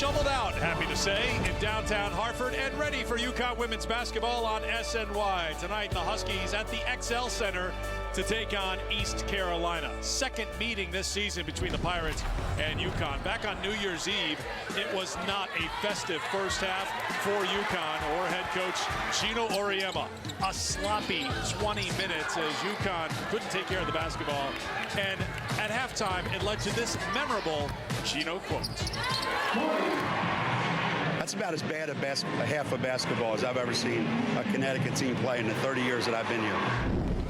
shoveled out, happy to say, in downtown Hartford and ready for UConn women's basketball on SNY. Tonight, the Huskies at the XL Center to take on East Carolina. Second meeting this season between the Pirates and UConn. Back on New Year's Eve, it was not a festive first half for UConn or head coach Gino Auriemma. A sloppy 20 minutes as UConn couldn't take care of the basketball. And at halftime, it led to this memorable Gino quote. That's about as bad a half of basketball as I've ever seen a Connecticut team play in the 30 years that I've been here.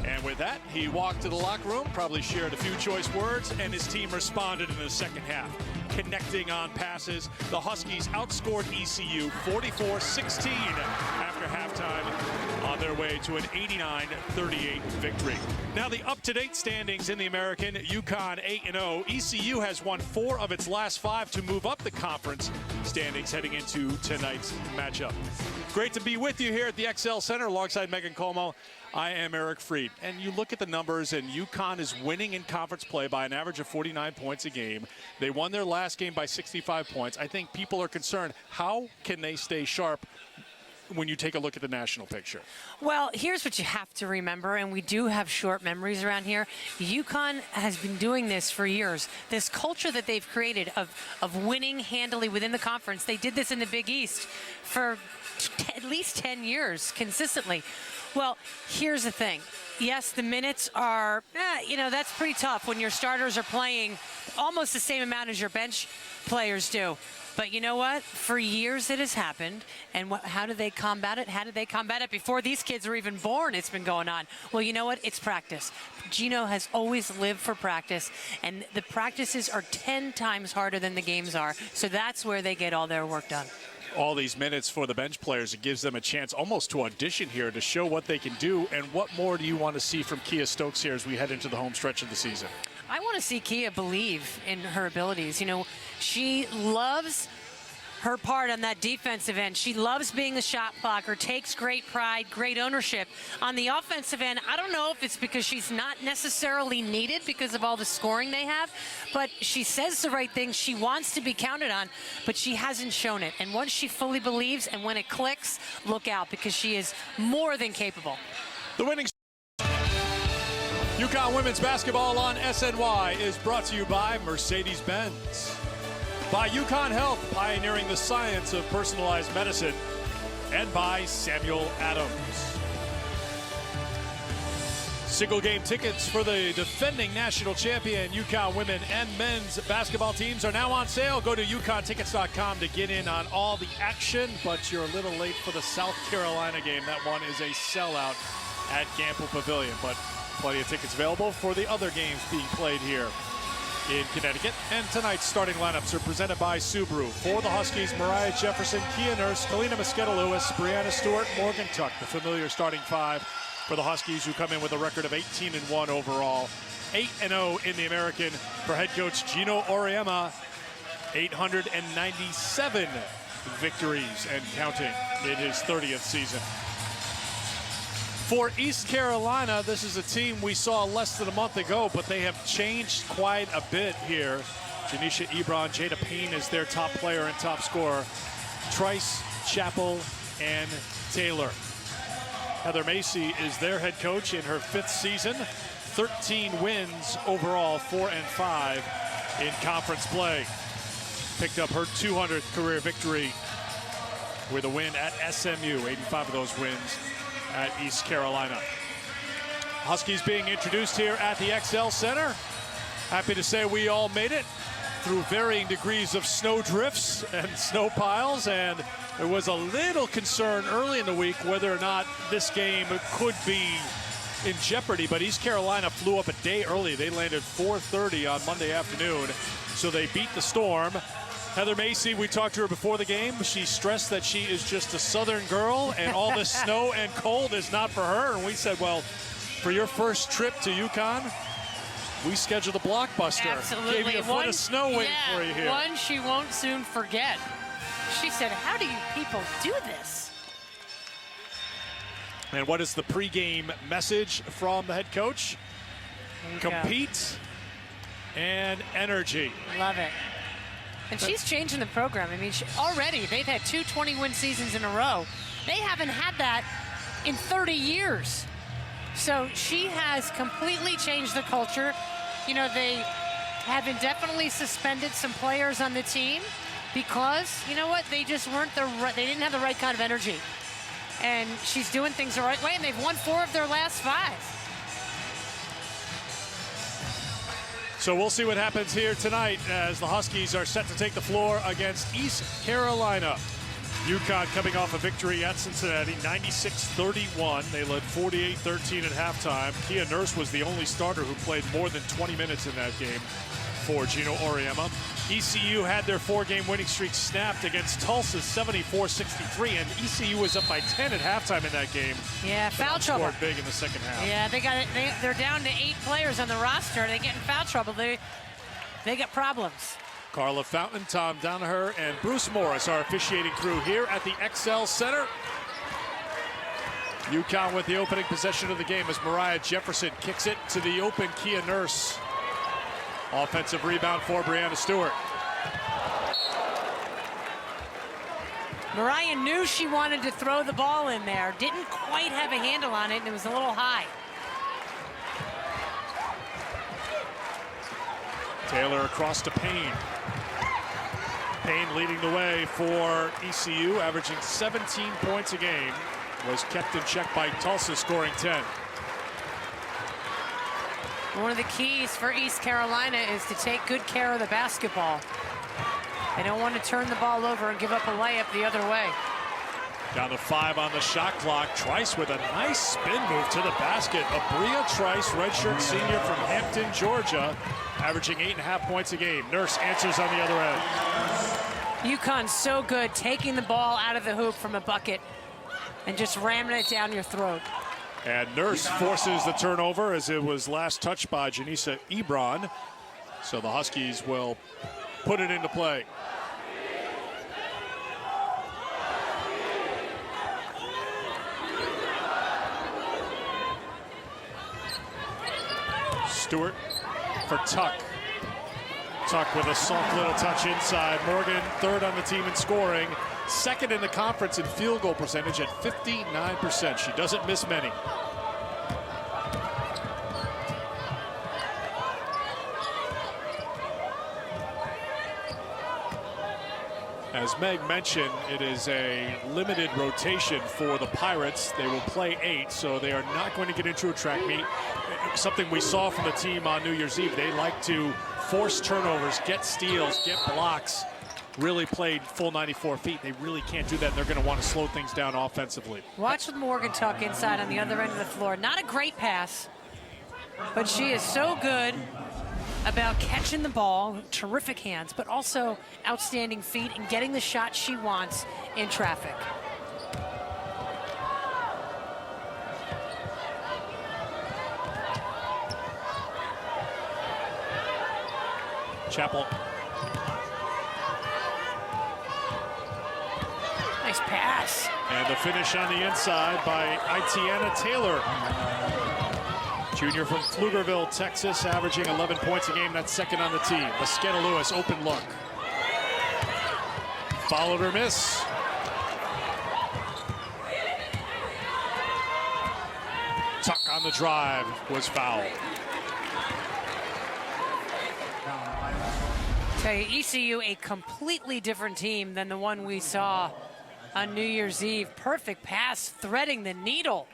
And with that, he walked to the locker room, probably shared a few choice words, and his team responded in the second half. Connecting on passes, the Huskies outscored ECU 44-16 after halftime on their way to an 89-38 victory. Now the up-to-date standings in the American, UConn 8-0. ECU has won 4 of its last 5 to move up the conference standings heading into tonight's matchup. Great to be with you here at the XL Center alongside Megan Como. I am Eric Freed, and you look at the numbers, and UConn is winning in conference play by an average of 49 points a game. They won their last game by 65 points. I think people are concerned, how can they stay sharp when you take a look at the national picture? Well, here's what you have to remember, and we do have short memories around here. UConn has been doing this for years. This culture that they've created of winning handily within the conference, they did this in the Big East for at least 10 years consistently. Well, here's the thing. Yes, the minutes are, that's pretty tough when your starters are playing almost the same amount as your bench players do. But you know what? For years it has happened. And how do they combat it? How did they combat it? Before these kids were even born, it's been going on. Well, you know what? It's practice. Gino has always lived for practice. And the practices are 10 times harder than the games are. So that's where they get all their work done. All these minutes for the bench players, it gives them a chance almost to audition here to show what they can do. And what more do you want to see from Kia Stokes here as we head into the home stretch of the season? I want to see Kia believe in her abilities. You know, she loves her part on that defensive end. She loves being a shot blocker, takes great pride, great ownership. On the offensive end, I don't know if it's because she's not necessarily needed because of all the scoring they have, but she says the right things. She wants to be counted on, but she hasn't shown it. And once she fully believes and when it clicks, look out because she is more than capable. The winning UConn women's basketball on SNY is brought to you by Mercedes-Benz, by UConn Health, pioneering the science of personalized medicine, and by Samuel Adams. Single game tickets for the defending national champion UConn women and men's basketball teams are now on sale. Go to UConnTickets.com to get in on all the action, but you're a little late for the South Carolina game. That one is a sellout at Gamble Pavilion, but plenty of tickets available for the other games being played here in Connecticut. And tonight's starting lineups are presented by Subaru. For the Huskies, Mariah Jefferson, Kia Nurse, Kalina Mosqueda-Lewis, Brianna Stewart, Morgan Tuck, the familiar starting 5 for the Huskies, who come in with a record of 18-1 overall. 8-0 in the American for head coach Gino Auriemma. 897 victories and counting in his 30th season. For East Carolina, this is a team we saw less than a month ago, but they have changed quite a bit here. Janisha Ebron, Jada Payne is their top player and top scorer. Trice, Chappell, and Taylor. Heather Macy is their head coach in her 5th season. 13 wins overall, 4-5 in conference play. Picked up her 200th career victory with a win at SMU, 85 of those wins at East Carolina. Huskies being introduced here at the XL Center. Happy to say we all made it through varying degrees of snow drifts and snow piles, and there was a little concern early in the week whether or not this game could be in jeopardy, but East Carolina flew up a day early. They landed 4:30 on Monday afternoon, so they beat the storm. Heather Macy, we talked to her before the game. She stressed that she is just a Southern girl and all this snow and cold is not for her. And we said, well, for your first trip to UConn, we scheduled a blockbuster. Absolutely. Gave you a foot of snow waiting for you here. One she won't soon forget. She said, how do you people do this? And what is the pregame message from the head coach? Compete and energy. Love it. And she's changing the program. I mean, already they've had 2 20-win seasons in a row. They haven't had that in 30 years. So she has completely changed the culture. You know, they have indefinitely suspended some players on the team because, you know what, they just weren't they didn't have the right kind of energy. And she's doing things the right way, and they've won 4 of their last 5. So we'll see what happens here tonight as the Huskies are set to take the floor against East Carolina. UConn coming off a victory at Cincinnati, 96-31. They led 48-13 at halftime. Kia Nurse was the only starter who played more than 20 minutes in that game for Gino Auriemma. ECU had their 4-game winning streak snapped against Tulsa's 74-63, and ECU was up by 10 at halftime in that game. Yeah, foul trouble. Scored big in the second half. Yeah, they got it. They're down to 8 players on the roster. They get in foul trouble. They got problems. Carla Fountain, Tom Danaher, and Bruce Morris, our officiating crew here at the XL Center. UConn with the opening possession of the game as Mariah Jefferson kicks it to the open Kia Nurse. Offensive rebound for Breanna Stewart. Mariah knew she wanted to throw the ball in there. Didn't quite have a handle on it, and it was a little high. Taylor across to Payne. Payne leading the way for ECU, averaging 17 points a game. Was kept in check by Tulsa, scoring 10. One of the keys for East Carolina is to take good care of the basketball. They don't want to turn the ball over and give up a layup the other way. Down to 5 on the shot clock. Trice with a nice spin move to the basket. Abria Trice, redshirt senior from Hampton, Georgia, averaging 8.5 points a game. Nurse answers on the other end. UConn's so good taking the ball out of the hoop from a bucket and just ramming it down your throat. And Nurse forces the turnover as it was last touched by Janisa Ebron. So the Huskies will put it into play. Stewart for Tuck. Tuck with a soft little touch inside. Morgan, 3rd on the team in scoring. 2nd in the conference in field goal percentage at 59%. She doesn't miss many. As Meg mentioned, it is a limited rotation for the Pirates. They will play 8, so they are not going to get into a track meet. Something we saw from the team on New Year's Eve. They like to force turnovers, get steals, get blocks. Really played full 94 feet. They really can't do that, and they're going to want to slow things down offensively. Watch with Morgan Tuck inside on the other end of the floor. Not a great pass, but she is so good about catching the ball, terrific hands, but also outstanding feet and getting the shot she wants in traffic. Chappell. Nice pass. And the finish on the inside by Itiana Taylor. Junior from Pflugerville, Texas, averaging 11 points a game. That's 2nd on the team. Mosqueda Lewis, open look. Followed her miss. Tuck on the drive was fouled. Tell you, ECU, a completely different team than the one we saw on New Year's Eve. Perfect pass, threading the needle.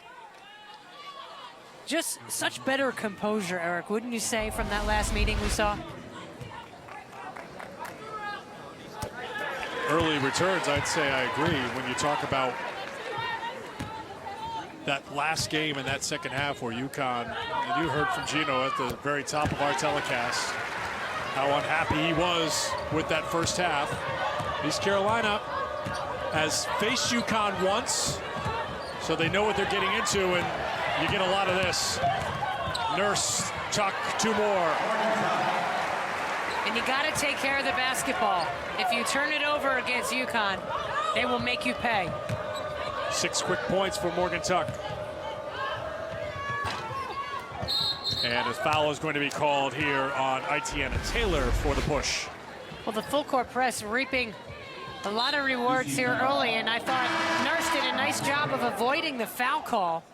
Just such better composure, Eric, wouldn't you say, from that last meeting we saw? Early returns, I'd say I agree. When you talk about that last game in that second half where UConn, and you heard from Gino at the very top of our telecast, how unhappy he was with that first half. East Carolina has faced UConn once, so they know what they're getting into, and you get a lot of this. Nurse, Tuck, 2 more. And you got to take care of the basketball. If you turn it over against UConn, they will make you pay. 6 quick points for Morgan Tuck. And a foul is going to be called here on Itiana Taylor for the push. Well, the full court press reaping a lot of rewards here early, and I thought Nurse did a nice job of avoiding the foul call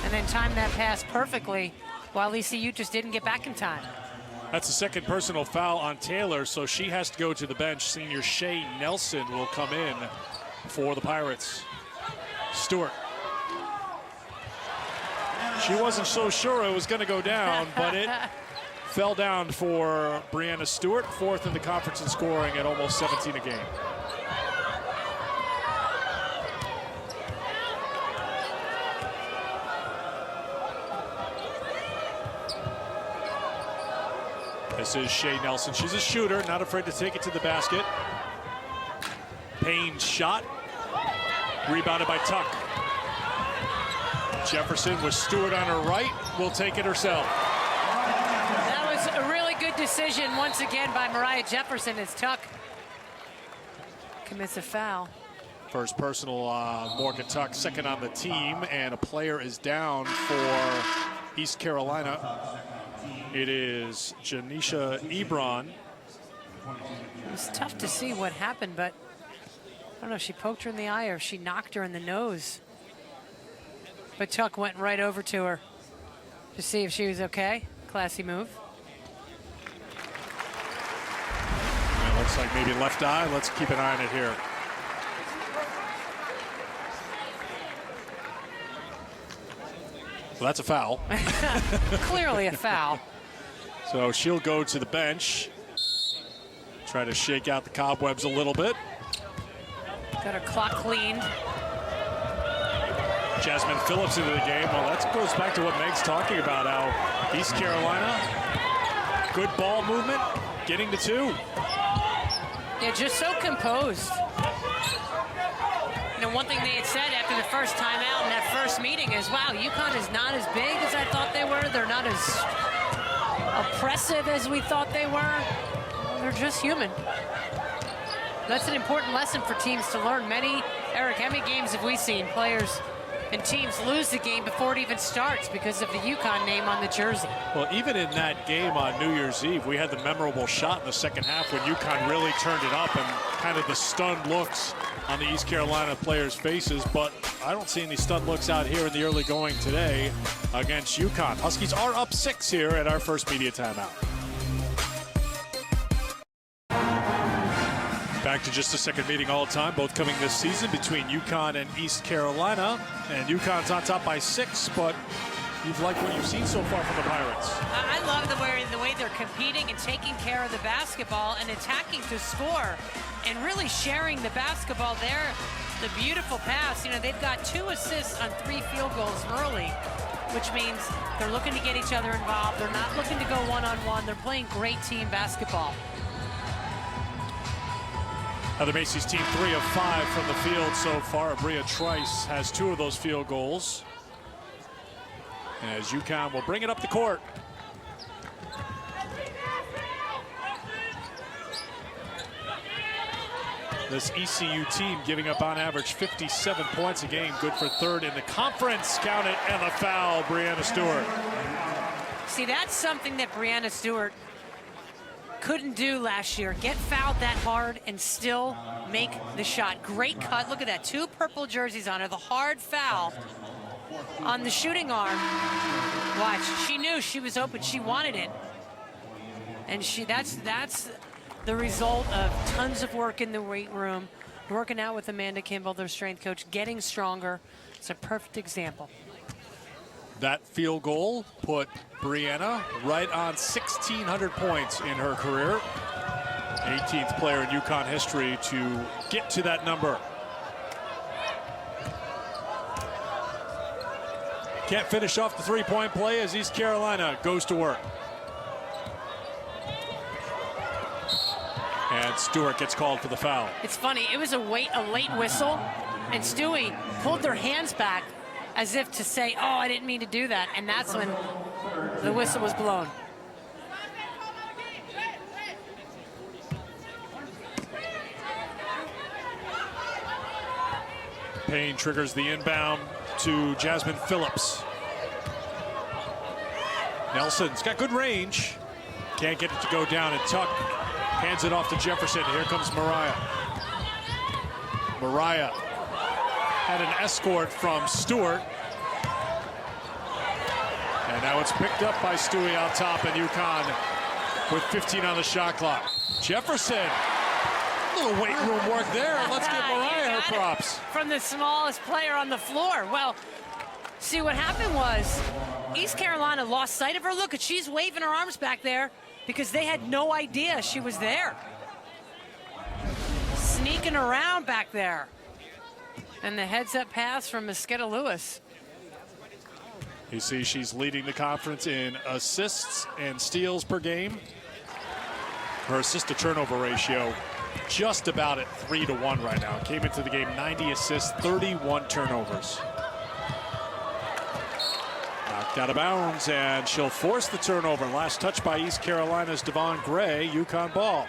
and then timed that pass perfectly while ECU just didn't get back in time. That's the second personal foul on Taylor, so she has to go to the bench. Senior Shay Nelson will come in for the Pirates. Stewart. She wasn't so sure it was going to go down, but it fell down for Brianna Stewart, fourth in the conference in scoring at almost 17 a game. This is Shay Nelson. She's a shooter, not afraid to take it to the basket. Payne's shot, rebounded by Tuck. Jefferson with Stewart on her right, will take it herself. That was a really good decision once again by Mariah Jefferson as Tuck commits a foul. First personal Morgan Tuck, second on the team, and a player is down for East Carolina. It is Janisha Ebron. It was tough to see what happened, but I don't know if she poked her in the eye or if she knocked her in the nose. But Tuck went right over to her to see if she was okay. Classy move. It looks like maybe left eye. Let's keep an eye on it here. So that's a foul. Clearly a foul. So she'll go to the bench. Try to shake out the cobwebs a little bit. Got her clock cleaned. Jasmine Phillips into the game. Well, that goes back to what Meg's talking about, how East Carolina, good ball movement, getting to two. Yeah, just so composed. You know, one thing they had said after the first time out in that first meeting is, wow, UConn is not as big as I thought they were. They're not as oppressive as we thought they were. They're just human. That's an important lesson for teams to learn. Eric, how many games have we seen players and teams lose the game before it even starts because of the UConn name on the jersey? Well, even in that game on New Year's Eve, we had the memorable shot in the second half when UConn really turned it up and kind of the stunned looks on the East Carolina players' faces, but I don't see any stunned looks out here in the early going today against UConn. Huskies are up 6 here at our first media timeout. Back to just a second meeting all time, both coming this season between UConn and East Carolina. And UConn's on top by 6, but you've liked what you've seen so far from the Pirates. I love the way they're competing and taking care of the basketball and attacking to score and really sharing the basketball there. The beautiful pass, you know, they've got 2 assists on 3 field goals early, which means they're looking to get each other involved. They're not looking to go one-on-one. They're playing great team basketball. Heather Macy's team 3 of 5 from the field so far. Bria Trice has 2 of those field goals. As UConn will bring it up the court. This ECU team giving up on average 57 points a game, good for 3rd in the conference. Count it, and a foul, Brianna Stewart. See, that's something that Brianna Stewart couldn't do last year. Get fouled that hard and still make the shot. Great cut. Look at that. 2 purple jerseys on her. The hard foul on the shooting arm. Watch. She knew she was open. She wanted it. And that's the result of tons of work in the weight room, working out with Amanda Kimball, their strength coach, getting stronger. It's a perfect example. That field goal put Brianna right on 1,600 points in her career. 18th player in UConn history to get to that number. Can't finish off the 3-point play as East Carolina goes to work. And Stewart gets called for the foul. It's funny, it was a late whistle, and Stewie pulled their hands back as if to say, oh, I didn't mean to do that. And that's when the whistle was blown. Payne triggers the inbound to Jasmine Phillips. Nelson's got good range. Can't get it to go down, and Tuck Hands it off to Jefferson. Here comes Mariah. Mariah had an escort from Stewart. And now it's picked up by Stewie out top, and UConn with 15 on the shot clock. Jefferson, a little weight room work there. Let's give Mariah her props. From the smallest player on the floor. Well, see, what happened was East Carolina lost sight of her. Look, she's waving her arms back there because they had no idea she was there. Sneaking around back there. And the heads-up pass from Mosqueda Lewis. You see she's leading the conference in assists and steals per game. Her assist-to-turnover ratio just about at 3-to-1 right now. Came into the game 90 assists, 31 turnovers. Knocked out of bounds, and she'll force the turnover. Last touch by East Carolina's Devon Gray, UConn ball.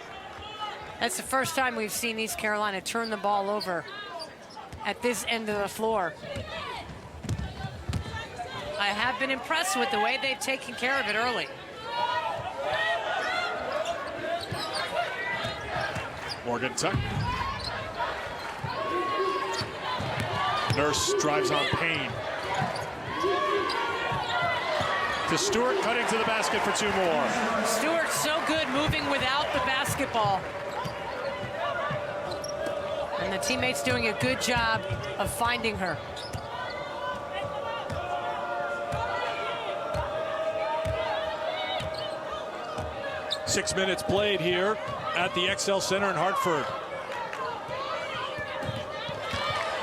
That's the first time we've seen East Carolina turn the ball over at this end of the floor. I have been impressed with the way they've taken care of it early. Morgan Tuck. Nurse drives on Payne. To Stewart, cutting to the basket for 2 more. Stewart's so good moving without the basketball. And the teammates doing a good job of finding her. Six minutes played here at the XL Center in Hartford.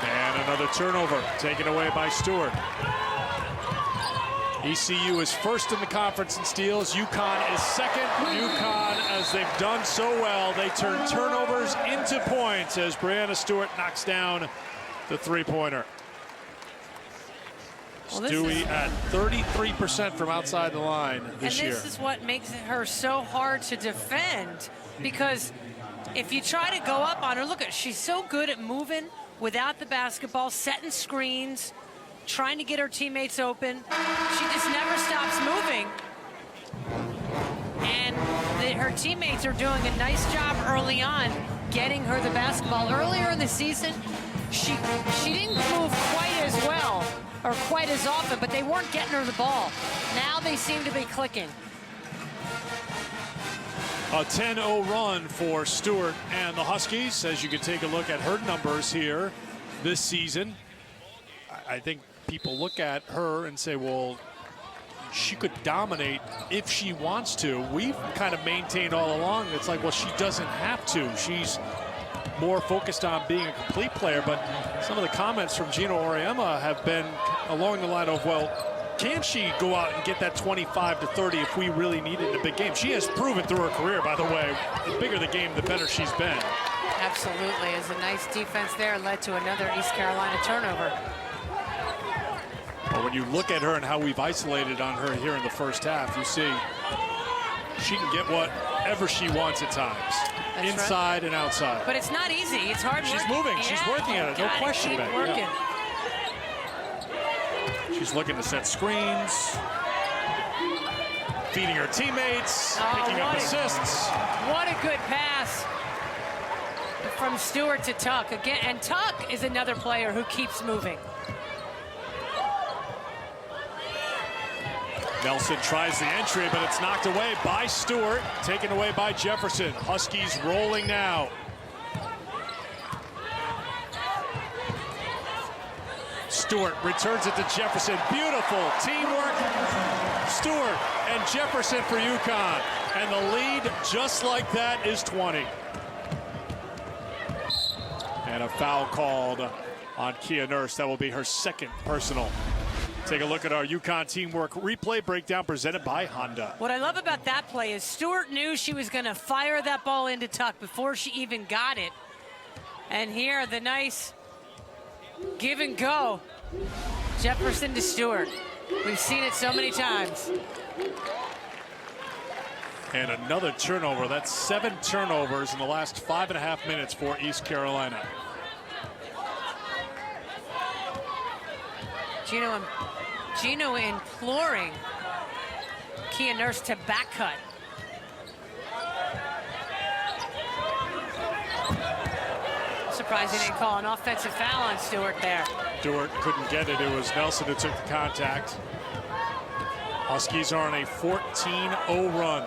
And another turnover taken away by Stewart. ECU is first in the conference in steals. UConn is second. UConn, as they've done so well, they turn turnovers into points as Brianna Stewart knocks down the three-pointer. Well, Stewie at 33% from outside the line this year. And this is what makes her so hard to defend, because if you try to go up on her, look at, she's so good at moving without the basketball, setting screens, trying to get her teammates open. She just never stops moving. And her teammates are doing a nice job early on getting her the basketball. Earlier in the season, she didn't move quite as well or quite as often, but they weren't getting her the ball. Now they seem to be clicking. A 10-0 run for Stewart and the Huskies, as you can take a look at her numbers here this season. I think people look at her and say, well, she could dominate if she wants to. We've kind of maintained all along, it's like, well, she doesn't have to. She's more focused on being a complete player, but some of the comments from Gino Auriemma have been along the line of, well, can she go out and get that 25 to 30 if we really need it in a big game? She has proven through her career, by the way, the bigger the game, the better she's been. Absolutely. As a nice defense there led to another East Carolina turnover. But when you look at her and how we've isolated on her here in the first half, you see she can get whatever she wants at times. That's inside and outside. But it's not easy. It's hard work. She's moving. Yeah. She's working at it. No question about it. Keep working. Yeah. She's looking to set screens, feeding her teammates, picking up assists. What a good pass from Stewart to Tuck. Again, and Tuck is another player who keeps moving. Nelson tries the entry, but it's knocked away by Stewart, taken away by Jefferson. Huskies rolling now. Stewart returns it to Jefferson. Beautiful teamwork. Stewart and Jefferson for UConn. And the lead, just like that, is 20. And a foul called on Kia Nurse. That will be her second personal. Take a look at our UConn teamwork replay breakdown presented by Honda. What I love about that play is Stewart knew she was going to fire that ball into Tuck before she even got it. And here, the nice give and go. Jefferson to Stewart. We've seen it so many times. And another turnover. That's 7 turnovers in the last 5.5 minutes for East Carolina. Gino imploring Kia Nurse to back cut. surprised they didn't call an offensive foul on Stewart there. Stewart couldn't get it. It was Nelson who took the contact. Huskies are on a 14-0 run.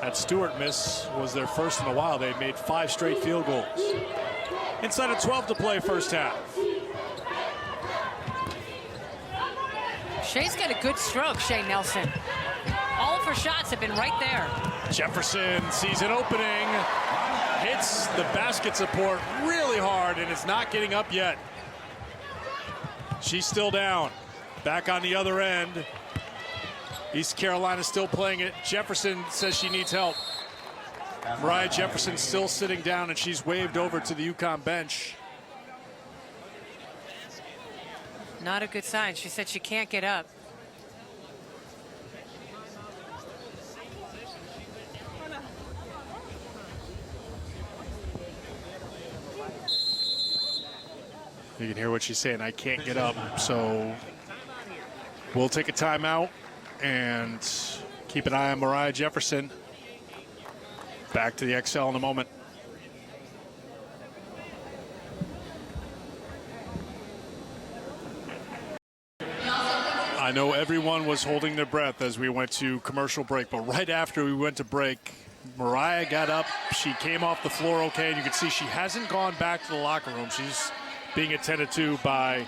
That Stewart miss was their first in a while. They made 5 straight field goals. Inside of 12 to play first half. Shea's got a good stroke, Shea Nelson. All of her shots have been right there. Jefferson sees an opening, hits the basket support really hard, and it's not getting up yet. She's still down. Back on the other end. East Carolina still playing it. Jefferson says she needs help. Mariah Jefferson still sitting down, and she's waved over to the UConn bench. Not a good sign. She said she can't get up. You can hear what she's saying. I can't get up. So we'll take a timeout and keep an eye on Mariah Jefferson. Back to the XL in a moment. I know everyone was holding their breath as we went to commercial break, but right after we went to break, Mariah got up. She came off the floor okay, and you can see she hasn't gone back to the locker room. She's being attended to by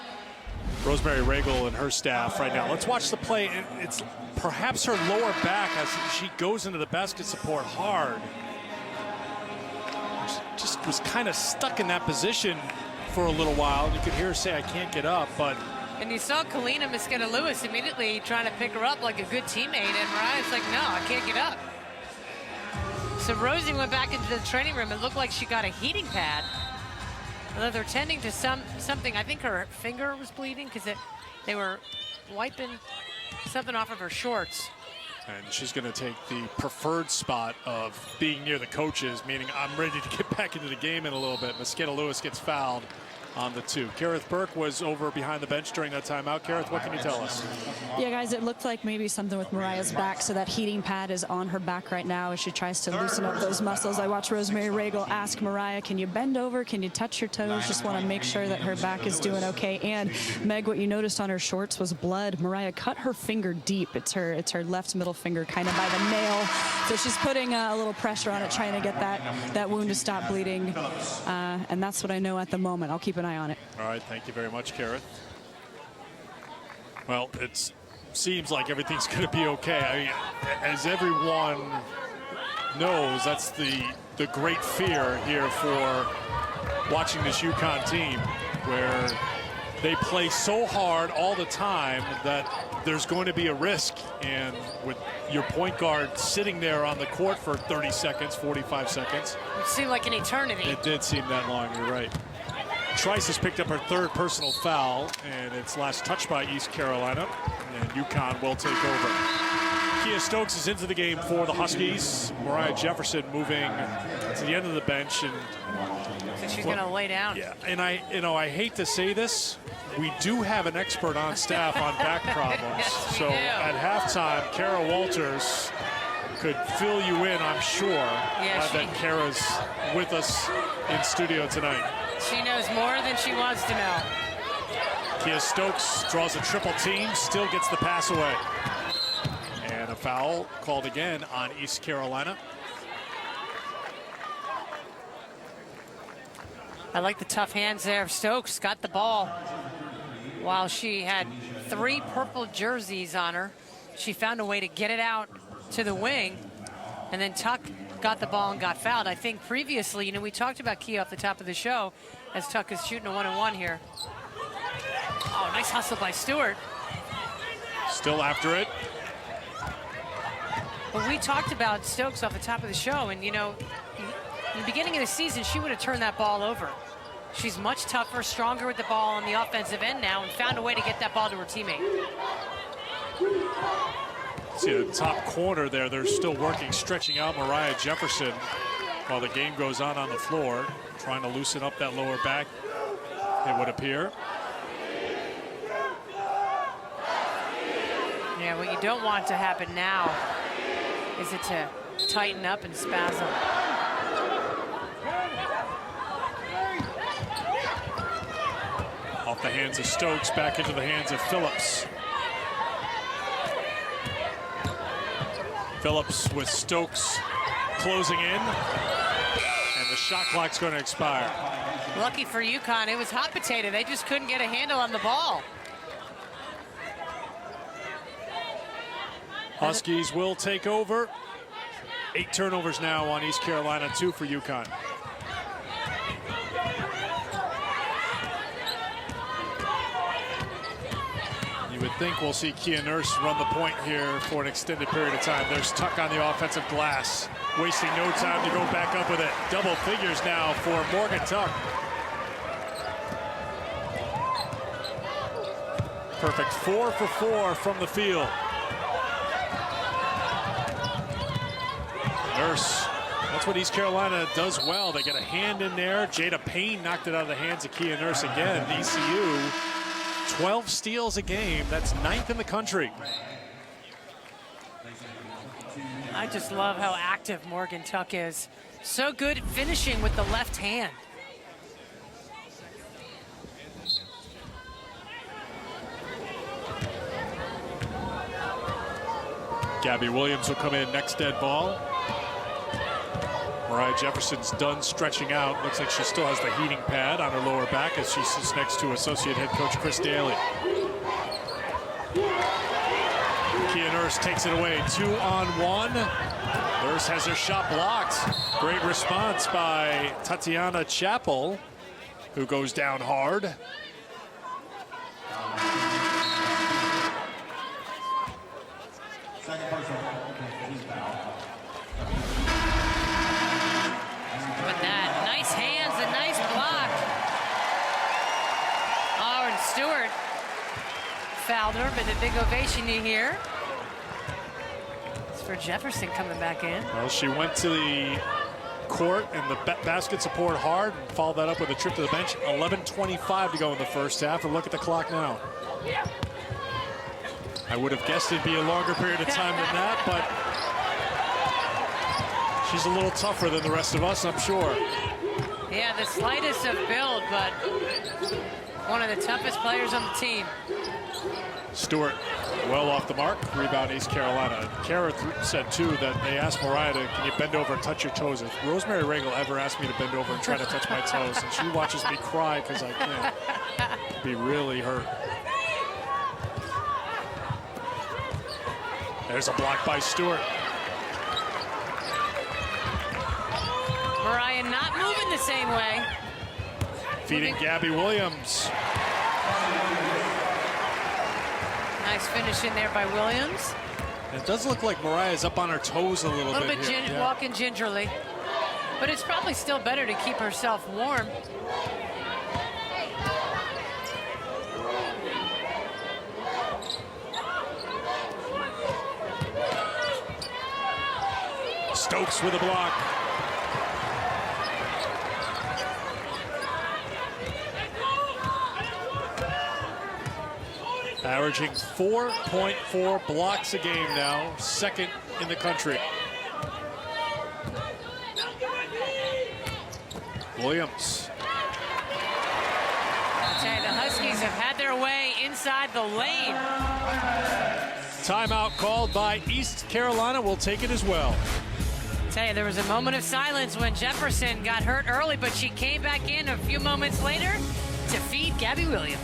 Rosemary Regal and her staff right now. Let's watch the play. It's perhaps her lower back as she goes into the basket support hard. She just was kind of stuck in that position for a little while. You could hear her say, I can't get up, but... And you saw Kalina Mosqueda-Lewis immediately trying to pick her up like a good teammate, and Mariah's like, no, I can't get up. So Rosie went back into the training room. It looked like she got a heating pad. Although they're tending to something. I think her finger was bleeding because they were wiping something off of her shorts. And she's going to take the preferred spot of being near the coaches, meaning I'm ready to get back into the game in a little bit. Mosqueda-Lewis gets fouled on the 2. Kareth Burke was over behind the bench during that timeout. Kareth, what can you tell us? Yeah, guys, it looked like maybe something with Mariah's back, so that heating pad is on her back right now as she tries to loosen up those muscles. I watched Rosemary Regal ask Mariah, can you bend over? Can you touch your toes? Just want to make sure that her back is doing okay. And, Meg, what you noticed on her shorts was blood. Mariah cut her finger deep. It's her left middle finger kind of by the nail. So she's putting a little pressure on it, trying to get that wound to stop bleeding. And that's what I know at the moment. I'll keep an eye on it. All right, thank you very much, Kareth. Well, it seems like everything's going to be okay. I mean, as everyone knows, that's the great fear here for watching this UConn team, where they play so hard all the time that there's going to be a risk. And with your point guard sitting there on the court for 30 seconds, 45 seconds. It seemed like an eternity. It did seem that long, you're right. Trice has picked up her 3rd personal foul, and it's last touched by East Carolina, and UConn will take over. Kia Stokes is into the game for the Huskies. Mariah Jefferson moving to the end of the bench, and So she's going to lay down. yeah. And I hate to say this, we do have an expert on staff on back problems. Yes, we So do. at halftime, Kara Walters could fill you in, I'm sure. Yeah, Glad that Kara's with us in studio tonight. She knows more than she wants to know. Kia Stokes draws a triple team, still gets the pass away. And a foul called again on East Carolina. I like the tough hands there. Stokes got the ball while she had 3 purple jerseys on her. She found a way to get it out to the wing, and then Tuck got the ball and got fouled. I think previously, we talked about Kia off the top of the show as Tuck is shooting a 1-on-1 here. Oh, nice hustle by Stewart. Still after it. But we talked about Stokes off the top of the show, and in the beginning of the season, she would have turned that ball over. She's much tougher, stronger with the ball on the offensive end now, and found a way to get that ball to her teammate. See the top corner there, they're still working, stretching out Mariah Jefferson while the game goes on the floor, trying to loosen up that lower back, it would appear. Yeah, what you don't want to happen now is it to tighten up and spasm. Off the hands of Stokes, back into the hands of Phillips. Phillips with Stokes closing in, and the shot clock's going to expire. Lucky for UConn, it was hot potato. They just couldn't get a handle on the ball. Huskies will take over. 8 turnovers now on East Carolina, 2 for UConn. You would think we'll see Kia Nurse run the point here for an extended period of time. There's Tuck on the offensive glass, wasting no time to go back up with it. Double figures now for Morgan Tuck. Perfect 4 for 4 from the field. Nurse, that's what East Carolina does well. They get a hand in there. Jada Payne knocked it out of the hands of Kia Nurse again. ECU, 12 steals a game. That's 9th in the country. I just love how active Morgan Tuck is. So good at finishing with the left hand. Gabby Williams will come in next dead ball. Mariah Jefferson's done stretching out. Looks like she still has the heating pad on her lower back as she sits next to Associate Head Coach Chris Daly. Kia Nurse takes it away, 2-on-1. Nurse has her shot blocked. Great response by Tatiana Chappell, who goes down hard. With that, nice hands and nice block. Oh, and Stewart fouled her, but a big ovation you hear. It's for Jefferson coming back in. Well, she went to the court and the basket support hard and followed that up with a trip to the bench. 11:25 to go in the first half, and look at the clock now. I would have guessed it'd be a longer period of time than that, but she's a little tougher than the rest of us, I'm sure. Yeah, the slightest of build, but one of the toughest players on the team. Stewart well off the mark. Rebound East Carolina. Kara said too that they asked Mariah to, can you bend over and touch your toes? If Rosemary Regal ever asked me to bend over and try to touch my toes, and she watches me cry because I can't, be really hurt. There's a block by Stewart. Mariah not moving the same way. Feeding Gabby Williams. Nice finish in there by Williams. It does look like Mariah's up on her toes a little bit here. Yeah. Walking gingerly. But it's probably still better to keep herself warm. Stokes with a block. Averaging 4.4 blocks a game now, 2nd in the country. Williams. I'll tell you, the Huskies have had their way inside the lane. Timeout called by East Carolina. We'll take it as well. Tell you, there was a moment of silence when Jefferson got hurt early, but she came back in a few moments later to feed Gabby Williams.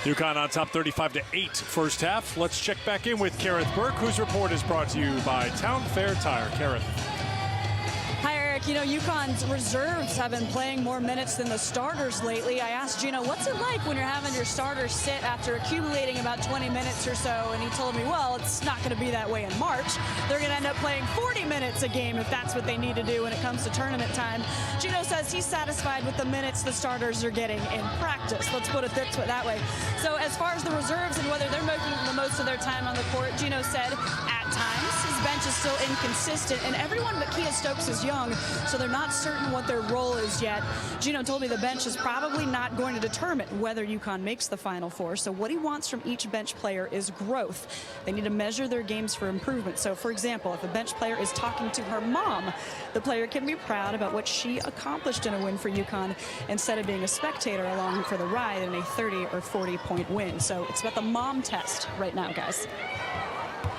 UConn on top 35-8 first half. Let's check back in with Kareth Burke, whose report is brought to you by Town Fair Tire. Kareth. Hi, Eric. You know, UConn's reserves have been playing more minutes than the starters lately. I asked Gino, what's it like when you're having your starters sit after accumulating about 20 minutes or so? And he told me, well, it's not going to be that way in March. They're going to end up playing 40 minutes a game if that's what they need to do when it comes to tournament time. Gino says he's satisfied with the minutes the starters are getting in practice. Let's put it that way. So as far as the reserves and whether they're making the most of their time on the court, Gino said, at times. His bench is still inconsistent, and everyone but Kia Stokes is young, so they're not certain what their role is yet. Gino told me the bench is probably not going to determine whether UConn makes the Final Four, so what he wants from each bench player is growth. They need to measure their games for improvement. So, for example, if a bench player is talking to her mom, the player can be proud about what she accomplished in a win for UConn instead of being a spectator along for the ride in a 30 or 40-point win. So it's about the mom test right now, guys.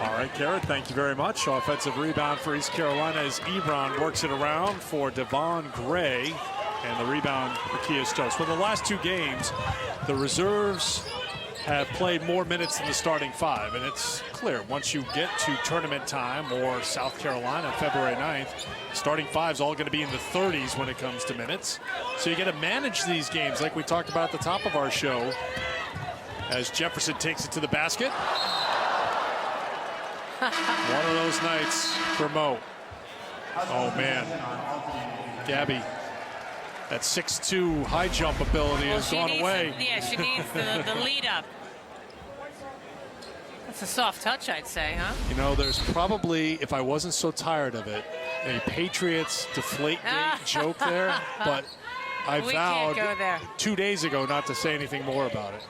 All right, Garrett, thank you very much. Offensive rebound for East Carolina as Ebron works it around for Devon Gray, and the rebound for Kia Stokes. Well, the last two games, the reserves have played more minutes than the starting five, and it's clear once you get to tournament time or South Carolina February 9th, starting five's all going to be in the 30s when it comes to minutes. So you got to manage these games like we talked about at the top of our show as Jefferson takes it to the basket. One of those nights for Mo. Oh, man. Gabby, that 6'2" high jump ability has gone away. She needs the lead up. That's a soft touch, I'd say, huh? You know, there's probably, if I wasn't so tired of it, a Patriots Deflategate joke there, but I vowed 2 days ago not to say anything more about it.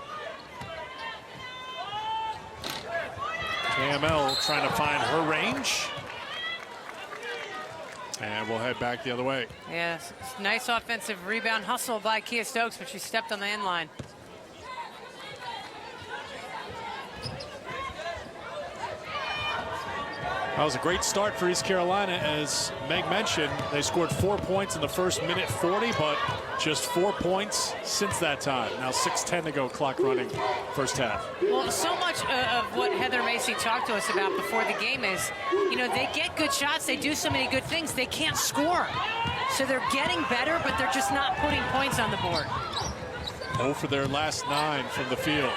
KML trying to find her range. And we'll head back the other way. Yes, nice offensive rebound hustle by Kia Stokes, but she stepped on the end line. That was a great start for East Carolina. As Meg mentioned, they scored 4 points in the first minute 40, but just 4 points since that time. Now 6:10 to go, clock running, first half. Well, so much of what Heather Macy talked to us about before the game is, you know, they get good shots, they do so many good things, they can't score. So they're getting better, but they're just not putting points on the board. 0 for their last 9 from the field.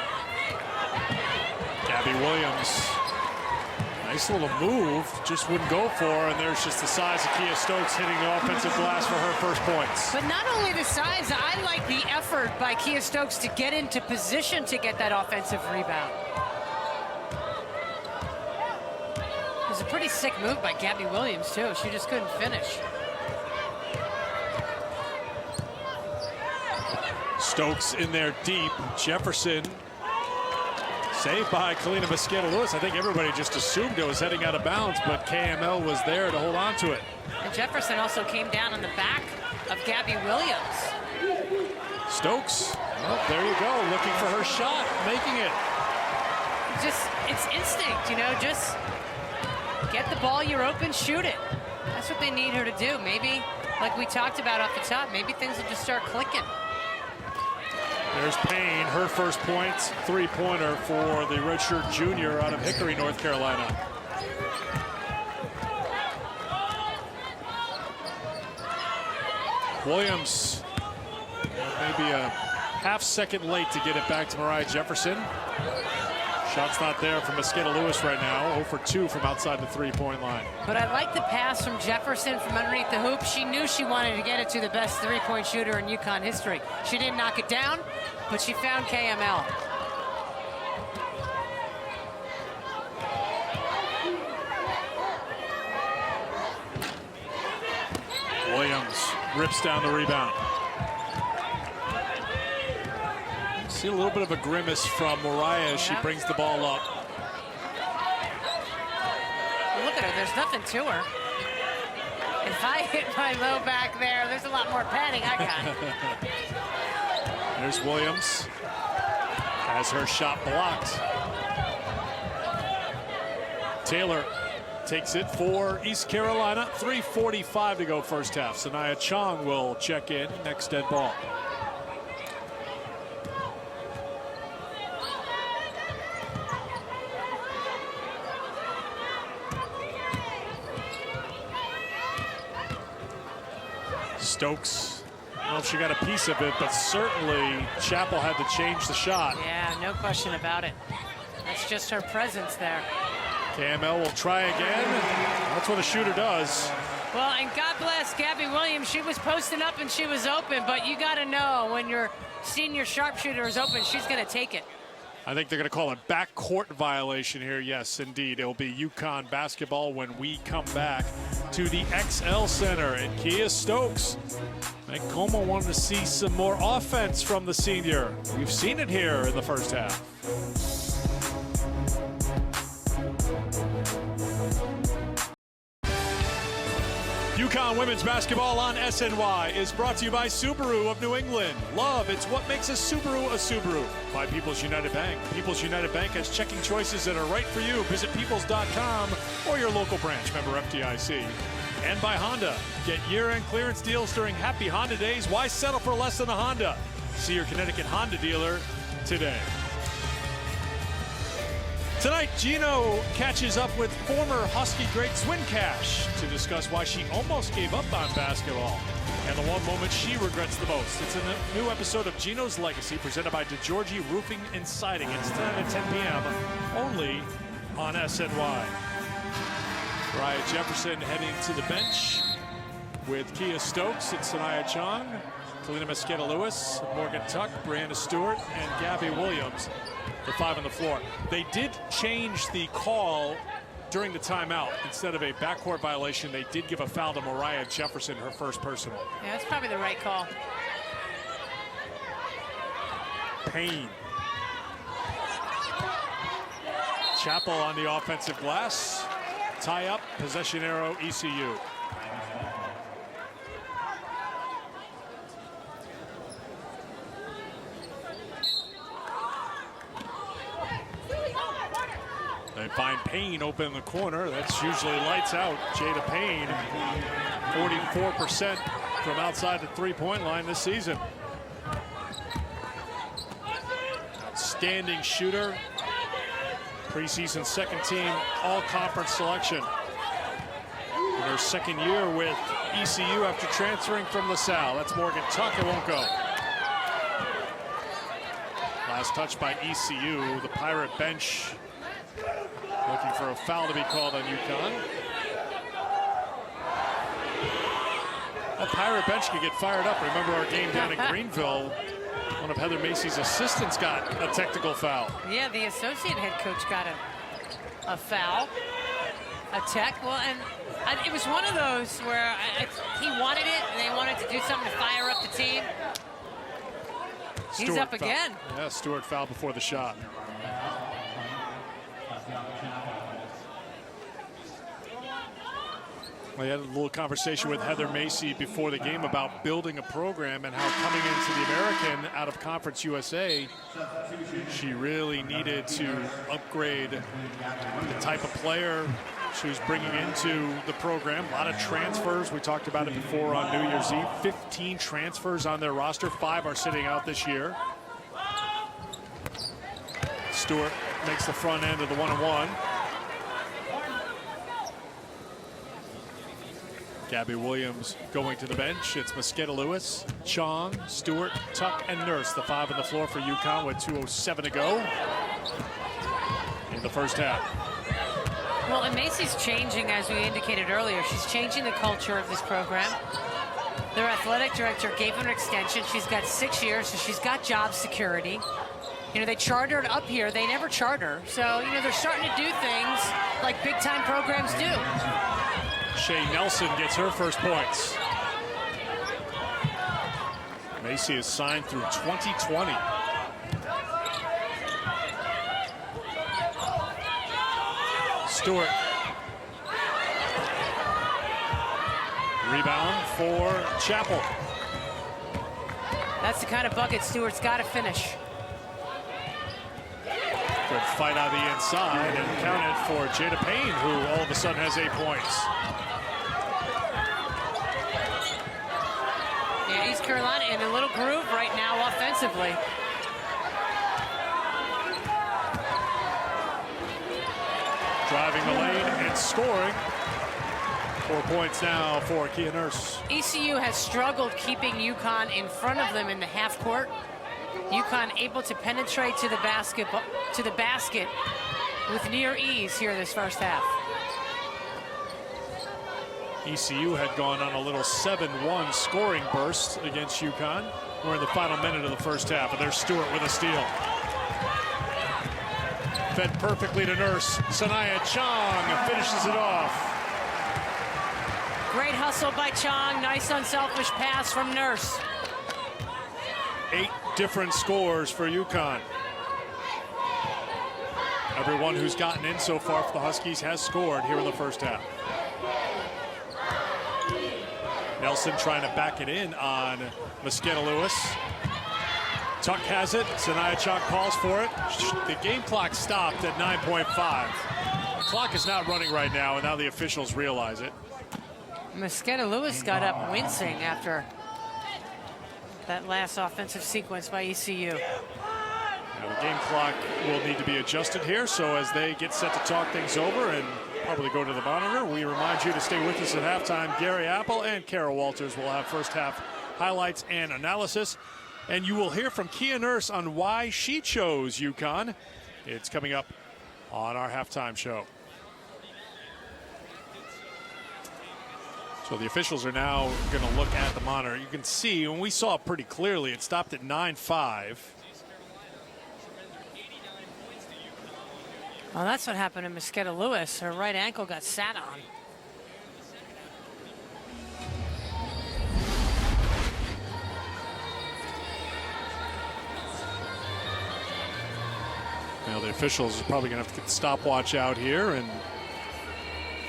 Gabby Williams. Nice little move, just wouldn't go for her, and there's just the size of Kia Stokes hitting the offensive glass for her first points. But not only the size, I like the effort by Kia Stokes to get into position to get that offensive rebound. It was a pretty sick move by Gabby Williams, too. She just couldn't finish. Stokes in there deep. Jefferson saved by Kalina Mosqueda-Lewis. I think everybody just assumed it was heading out of bounds, but KML was there to hold on to it. And Jefferson also came down on the back of Gabby Williams. Stokes, well, there you go, looking for her shot, making it. Just, it's instinct, you know, just get the ball, you're open, shoot it. That's what they need her to do. Maybe, like we talked about off the top, maybe things will just start clicking. There's Payne, her first points, three-pointer for the redshirt junior out of Hickory, North Carolina. Williams, maybe a half-second late to get it back to Mariah Jefferson. Shot's not there from Mosqueda-Lewis right now. 0 for 2 from outside the three-point line. But I like the pass from Jefferson from underneath the hoop. She knew she wanted to get it to the best three-point shooter in UConn history. She didn't knock it down, but she found KML. Williams rips down the rebound. See a little bit of a grimace from Mariah as she brings the ball up. Look at her, there's nothing to her. If I hit my low back there, there's a lot more padding I got. There's Williams. Has her shot blocked. Taylor takes it for East Carolina. 3:45 to go first half. Sanaya Chong will check in next dead ball. Stokes, I don't know if she got a piece of it, but certainly Chappell had to change the shot. Yeah, no question about it. That's just her presence there. KML will try again. That's what a shooter does. Well, and God bless Gabby Williams. She was posting up and she was open, but you got to know when your senior sharpshooter is open, she's going to take it. I think they're going to call a backcourt violation here. Yes, indeed. It'll be UConn basketball when we come back to the XL Center. And Kia Stokes, Mike Como wanted to see some more offense from the senior. We've seen it here in the first half. UConn women's basketball on SNY is brought to you by Subaru of New England. Love, it's what makes a Subaru a Subaru. By People's United Bank. People's United Bank has checking choices that are right for you. Visit peoples.com or your local branch. Member FDIC. And by Honda. Get year-end clearance deals during Happy Honda Days. Why settle for less than a Honda? See your Connecticut Honda dealer today. Tonight, Gino catches up with former Husky great Swin Cash to discuss why she almost gave up on basketball and the one moment she regrets the most. It's a new episode of Gino's Legacy presented by DeGiorgi Roofing and Siding. It's tonight at 10 p.m. only on SNY. Mariah Jefferson heading to the bench with Kia Stokes and Sanaya Chong, Kalina Mosqueda-Lewis, Morgan Tuck, Brianna Stewart, and Gabby Williams. The five on the floor. They did change the call during the timeout. Instead of a backcourt violation, they did give a foul to Mariah Jefferson, her first personal. Yeah, that's probably the right call. Payne. Chappell on the offensive glass. Tie up, possession arrow, ECU. They find Payne open in the corner. That's usually lights out. Jada Payne, 44% from outside the three-point line this season. Outstanding shooter. Preseason second team all-conference selection. In her second year with ECU after transferring from LaSalle. That's Morgan Tuck. It won't go. Last touch by ECU. The Pirate bench looking for a foul to be called on UConn. That Pirate bench could get fired up. Remember our game down in Greenville. One of Heather Macy's assistants got a technical foul. Yeah, the associate head coach got a foul, a tech. Well, and it was one of those where he wanted it, and they wanted to do something to fire up the team. He's up again. Yeah, Stewart fouled before the shot. We had a little conversation with Heather Macy before the game about building a program and how coming into the American out of Conference USA, she really needed to upgrade the type of player she was bringing into the program. A lot of transfers. We talked about it before on New Year's Eve. 15 transfers on their roster. 5 are sitting out this year. Stewart makes the front end of the one-on-one. Gabby Williams going to the bench. It's Mosqueda-Lewis, Chong, Stewart, Tuck, and Nurse. The 5 on the floor for UConn with 2:07 to go in the first half. Well, and Macy's changing, as we indicated earlier. She's changing the culture of this program. Their athletic director gave her an extension. She's got 6 years, so she's got job security. You know, they chartered up here. They never charter. So, you know, they're starting to do things like big-time programs do. Shea Nelson gets her first points. Macy is signed through 2020. Stewart. Rebound for Chappell. That's the kind of bucket Stewart's got to finish. Good fight on the inside and counted for Jada Payne, who all of a sudden has 8 points. Yeah, East Carolina in a little groove right now offensively. Driving the lane and scoring. 4 points now for Kia Nurse. ECU has struggled keeping UConn in front of them in the half court. UConn able to penetrate to the basket with near ease here this first half. ECU had gone on a little 7-1 scoring burst against UConn. We're in the final minute of the first half, and there's Stewart with a steal. Fed perfectly to Nurse. Sanaya Chong finishes it off. Great hustle by Chong. Nice unselfish pass from Nurse. 8 different scores for UConn. Everyone who's gotten in so far for the Huskies has scored here in the first half. Nelson trying to back it in on Mosqueda Lewis. Tuck has it. Sanaya Chong calls for it. The game clock stopped at 9.5. The clock is not running right now, and now the officials realize it. Mosqueda Lewis got up wincing after that last offensive sequence by ECU. Now the game clock will need to be adjusted here, so as they get set to talk things over and probably go to the monitor, we remind you to stay with us at halftime. Gary Apple and Kara Walters will have first half highlights and analysis. And you will hear from Kia Nurse on why she chose UConn. It's coming up on our halftime show. So the officials are now going to look at the monitor. You can see, and we saw it pretty clearly, it stopped at 9-5. Well, that's what happened to Mosqueda Lewis. Her right ankle got sat on. Now the officials are probably going to have to get the stopwatch out here and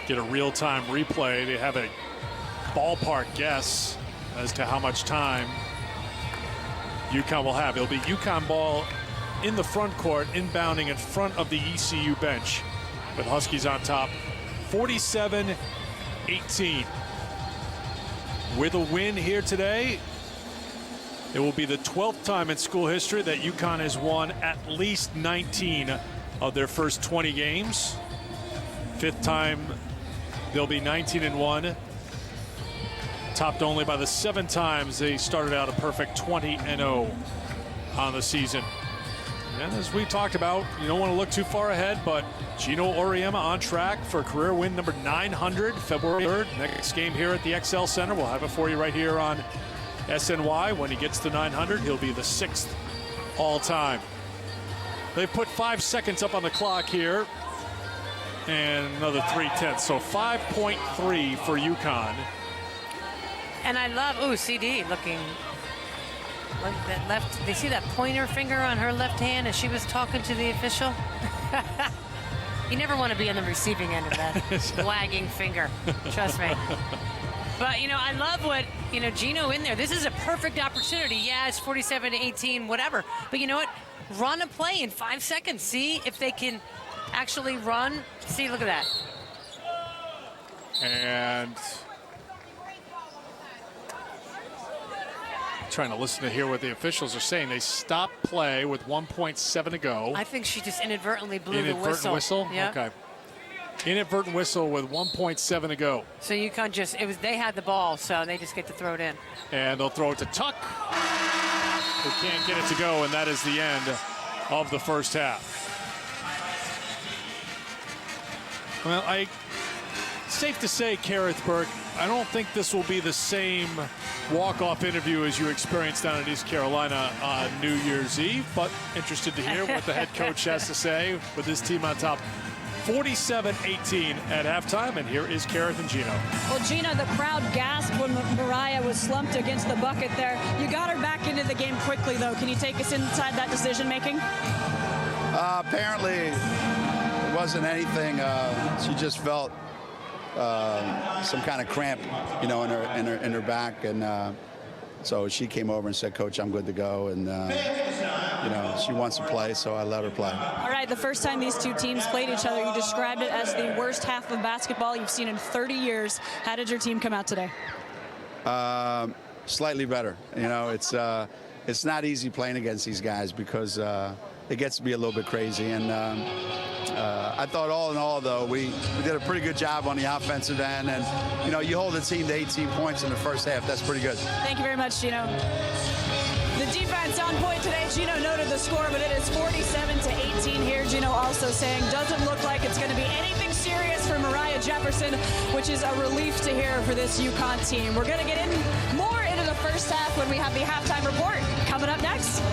get a real-time replay. They have a ballpark guess as to how much time UConn will have. It'll be UConn ball in the front court, inbounding in front of the ECU bench, with Huskies on top, 47-18. With a win here today, it will be the 12th time in school history that UConn has won at least 19 of their first 20 games. 5th time they'll be 19-1, topped only by the 7 times they started out a perfect 20-0 on the season. And as we talked about, you don't want to look too far ahead, but Gino Auriemma on track for career win number 900, February 3rd. Next game here at the XL Center. We'll have it for you right here on SNY. When he gets to 900, he'll be the 6th all-time. They've put 5 seconds up on the clock here and another 3/10. So 5.3 for UConn. And I love, CD looking like that left. They see that pointer finger on her left hand as she was talking to the official. You never want to be on the receiving end of that wagging finger. Trust me. But, I love what, Gino in there. This is a perfect opportunity. Yeah, it's 47-18, whatever. But you know what? Run a play in 5 seconds. See if they can actually run. See, look at that. And trying to listen to hear what the officials are saying. They stopped play with 1.7 to go. I think she just inadvertently blew the whistle. Inadvertent whistle? Yeah. Okay. Inadvertent whistle with 1.7 to go. So UConn they had the ball, so they just get to throw it in. And they'll throw it to Tuck, who can't get it to go, and that is the end of the first half. Well, safe to say, Kareth Burke, I don't think this will be the same walk-off interview as you experienced down in East Carolina on New Year's Eve, but interested to hear what the head coach has to say with his team on top. 47-18 at halftime, and here is Kareth and Gino. Well, Gino, the crowd gasped when Mariah was slumped against the bucket there. You got her back into the game quickly, though. Can you take us inside that decision-making? Apparently, it wasn't anything. She just felt some kind of cramp, in her back, and so she came over and said, "Coach, I'm good to go," and she wants to play, so I let her play. All right, the first time these two teams played each other, you described it as the worst half of basketball you've seen in 30 years. How did your team come out today? Slightly better. It's not easy playing against these guys because it gets to be a little bit crazy, and I thought all in all, though, we did a pretty good job on the offensive end, and you hold a team to 18 points in the first half. That's pretty good. Thank you very much, Gino. The defense on point today. Gino noted the score, but it is 47-18 here. Gino also saying doesn't look like it's going to be anything serious for Mariah Jefferson, which is a relief to hear for this UConn team. We're going to get more into the first half when we have the halftime report coming up next.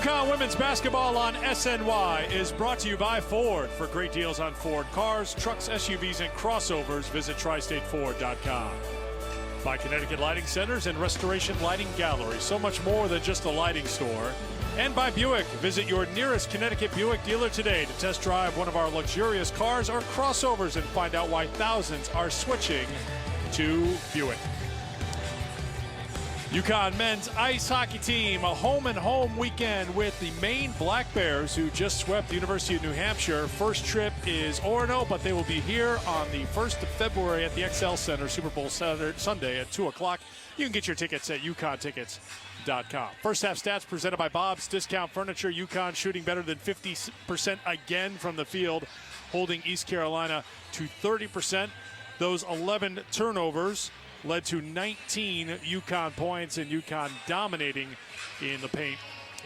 UConn women's basketball on SNY is brought to you by Ford. For great deals on Ford cars, trucks, SUVs, and crossovers, visit tristateford.com. By Connecticut Lighting Centers and Restoration Lighting Gallery, so much more than just a lighting store. And by Buick, visit your nearest Connecticut Buick dealer today to test drive one of our luxurious cars or crossovers and find out why thousands are switching to Buick. UConn men's ice hockey team, a home-and-home weekend with the Maine Black Bears, who just swept the University of New Hampshire. First trip is Orono, but they will be here on the 1st of February at the XL Center, Super Bowl Sunday at 2 o'clock. You can get your tickets at UConnTickets.com. First half stats presented by Bob's Discount Furniture. UConn shooting better than 50% again from the field, holding East Carolina to 30%. Those 11 turnovers led to 19 UConn points, and UConn dominating in the paint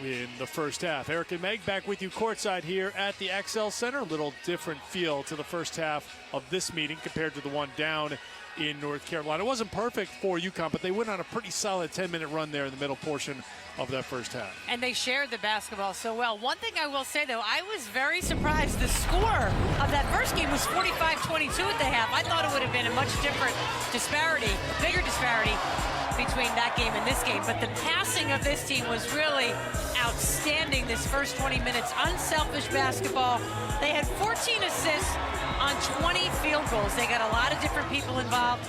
in the first half. Eric and Meg back with you courtside here at the XL Center. A little different feel to the first half of this meeting compared to the one down in North Carolina. It wasn't perfect for UConn, but they went on a pretty solid 10-minute run there in the middle portion of that first half. And they shared the basketball so well. One thing I will say, though, I was very surprised. The score of that first game was 45-22 at the half. I thought it would have been a much different disparity, bigger disparity between that game and this game. But the passing of this team was really outstanding this first 20 minutes. Unselfish basketball. They had 14 assists on 20 field goals. They got a lot of different people involved.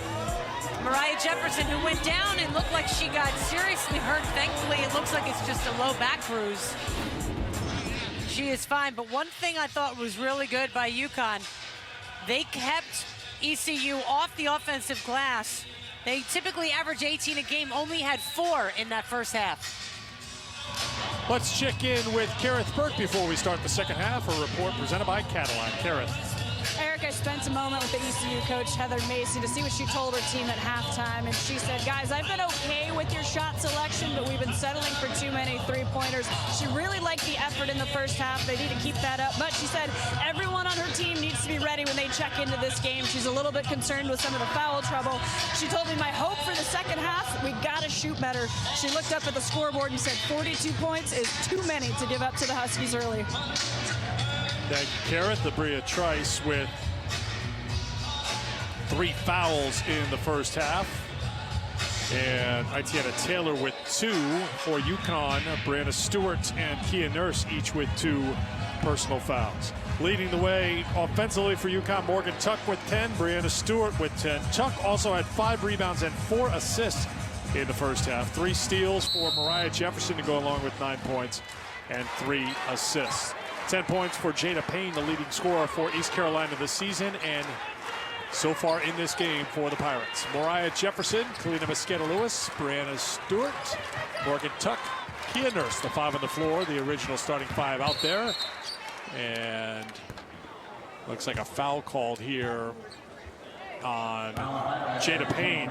Mariah Jefferson, who went down and looked like she got seriously hurt. Thankfully, it looks like it's just a low back bruise. She is fine. But one thing I thought was really good by UConn, they kept ECU off the offensive glass. They typically average 18 a game, only had 4 in that first half. Let's check in with Kareth Burke before we start the second half. A report presented by Cadillac. Kareth. Eric, I spent a moment with the ECU coach, Heather Macy, to see what she told her team at halftime. And she said, guys, I've been okay with your shot selection, but we've been settling for too many three-pointers. She really liked the effort in the first half. They need to keep that up. But she said everyone on her team needs to be ready when they check into this game. She's a little bit concerned with some of the foul trouble. She told me, my hope for the second half, we got to shoot better. She looked up at the scoreboard and said 42 points is too many to give up to the Huskies early. Thank you, Kareth. The Bria Trice with 3 fouls in the first half. And Itiana Taylor with 2 for UConn. Brianna Stewart and Kia Nurse each with 2 personal fouls. Leading the way offensively for UConn, Morgan Tuck with 10, Brianna Stewart with 10. Tuck also had 5 rebounds and 4 assists in the first half. 3 steals for Mariah Jefferson to go along with 9 points and 3 assists. 10 points for Jada Payne, the leading scorer for East Carolina this season, and so far in this game for the Pirates. Mariah Jefferson, Kalina Mosqueda-Lewis, Brianna Stewart, Morgan Tuck, Kia Nurse, the 5 on the floor, the original starting 5 out there. And looks like a foul called here on Jada Payne.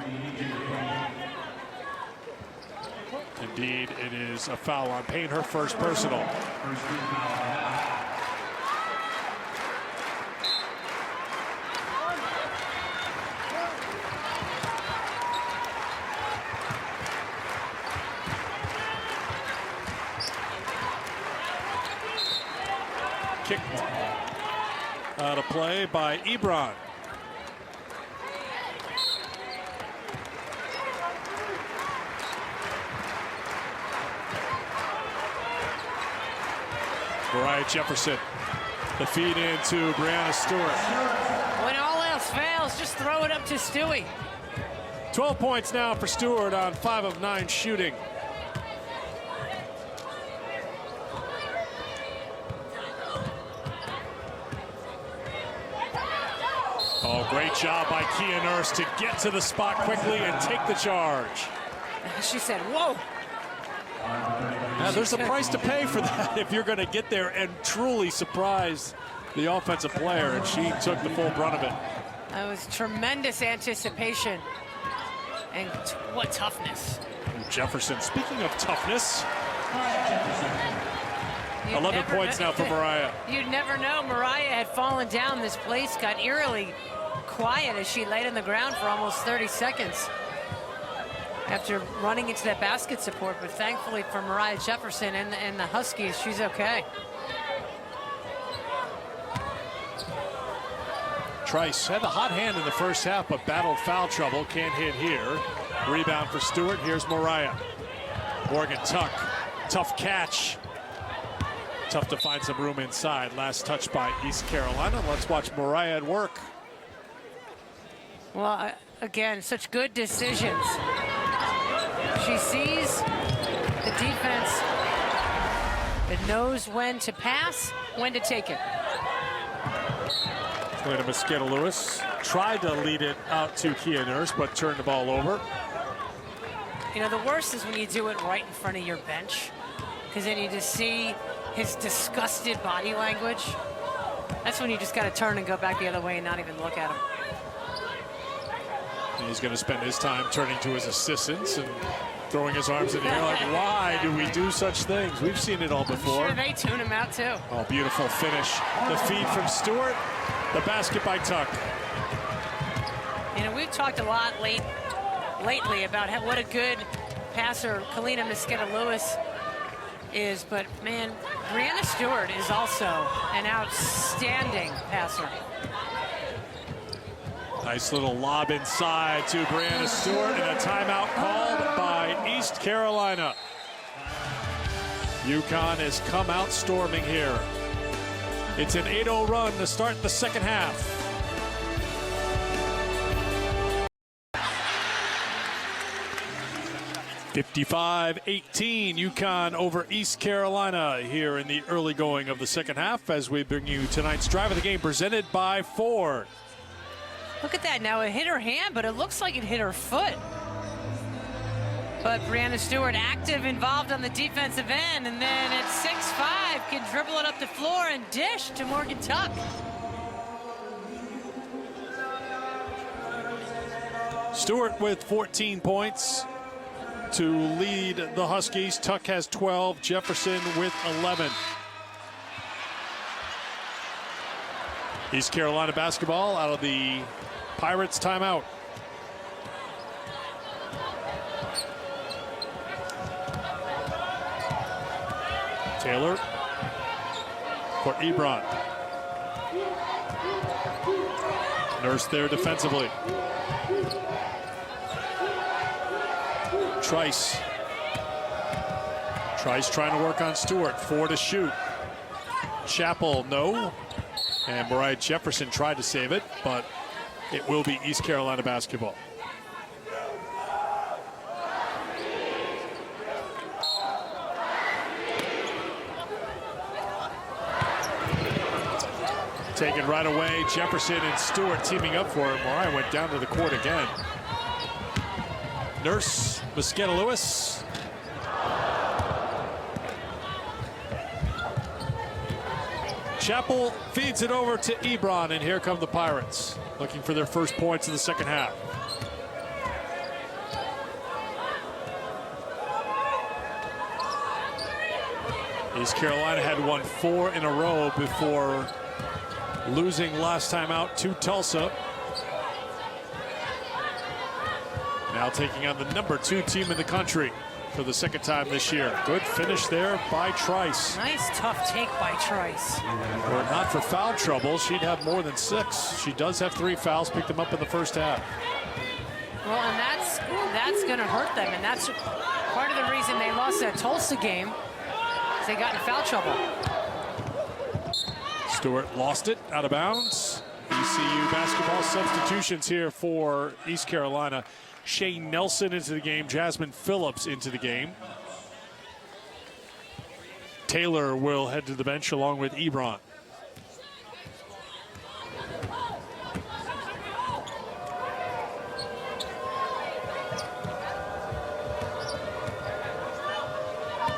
Indeed, it is a foul on Payne, her first personal. Kicked out of play by Ebron. Mariah Jefferson, the feed into Brianna Stewart. When all else fails, just throw it up to Stewie. 12 points now for Stewart on 5 of 9 shooting. Oh, great job by Kia Nurse to get to the spot quickly and take the charge. She said, whoa. Now, there's a price to pay for that if you're going to get there and truly surprise the offensive player, and she took the full brunt of it. That was tremendous anticipation and what toughness. Jefferson, speaking of toughness, 11 points now for Mariah. You'd never know. Mariah had fallen down. This place got eerily quiet as she laid on the ground for almost 30 seconds. after running into that basket support, but thankfully for Mariah Jefferson and the Huskies, she's okay. Trice had the hot hand in the first half, but battled foul trouble. Can't hit here. Rebound for Stewart. Here's Mariah. Morgan Tuck. Tough catch. Tough to find some room inside. Last touch by East Carolina. Let's watch Mariah at work. Well, again, such good decisions. She sees the defense that knows when to pass, when to take it. Elena Mosqueda-Lewis tried to lead it out to Kia Nurse, but turned the ball over. You know, the worst is when you do it right in front of your bench, because then you just see his disgusted body language. That's when you just got to turn and go back the other way and not even look at him. And he's going to spend his time turning to his assistants and throwing his arms in the air like, why do we do such things? We've seen it all before. I'm sure they tune him out too. Oh, beautiful finish. The feed from Stewart, the basket by Tuck. You know, we've talked a lot lately about what a good passer Kalina Mosqueda-Lewis is, but man, Brianna Stewart is also an outstanding passer. Nice little lob inside to Brianna Stewart, and a timeout called by East Carolina. UConn has come out storming here. It's an 8-0 run to start the second half. (55-18) UConn over East Carolina here in the early going of the second half as we bring you tonight's drive of the game presented by Ford. Look at that. Now it hit her hand, but it looks like it hit her foot. But Brianna Stewart active, involved on the defensive end, and then at 6'5", can dribble it up the floor and dish to Morgan Tuck. Stewart with 14 points to lead the Huskies. Tuck has 12, Jefferson with 11. East Carolina basketball out of the Pirates timeout. Taylor for Ebron. Nurse there defensively. Trice. Trice trying to work on Stewart. 4 to shoot. Chappell, no. And Mariah Jefferson tried to save it, but it will be East Carolina basketball. Taken right away. Jefferson and Stewart teaming up for it. Mariah went down to the court again. Nurse, Mosqueda-Lewis. Chappell feeds it over to Ebron, and here come the Pirates, looking for their first points of the second half. East Carolina had won 4 in a row before losing last time out to Tulsa. Now taking on the #2 team in the country for the second time this year. Good finish there by Trice. Nice tough take by Trice. Were it not for foul trouble, she'd have more than 6. She does have 3 fouls, picked them up in the first half. Well, and that's going to hurt them, and that's part of the reason they lost that Tulsa game. They got in foul trouble. Stewart lost it out of bounds. ECU basketball substitutions here for East Carolina. Shane Nelson into the game, Jasmine Phillips into the game. Taylor will head to the bench along with Ebron.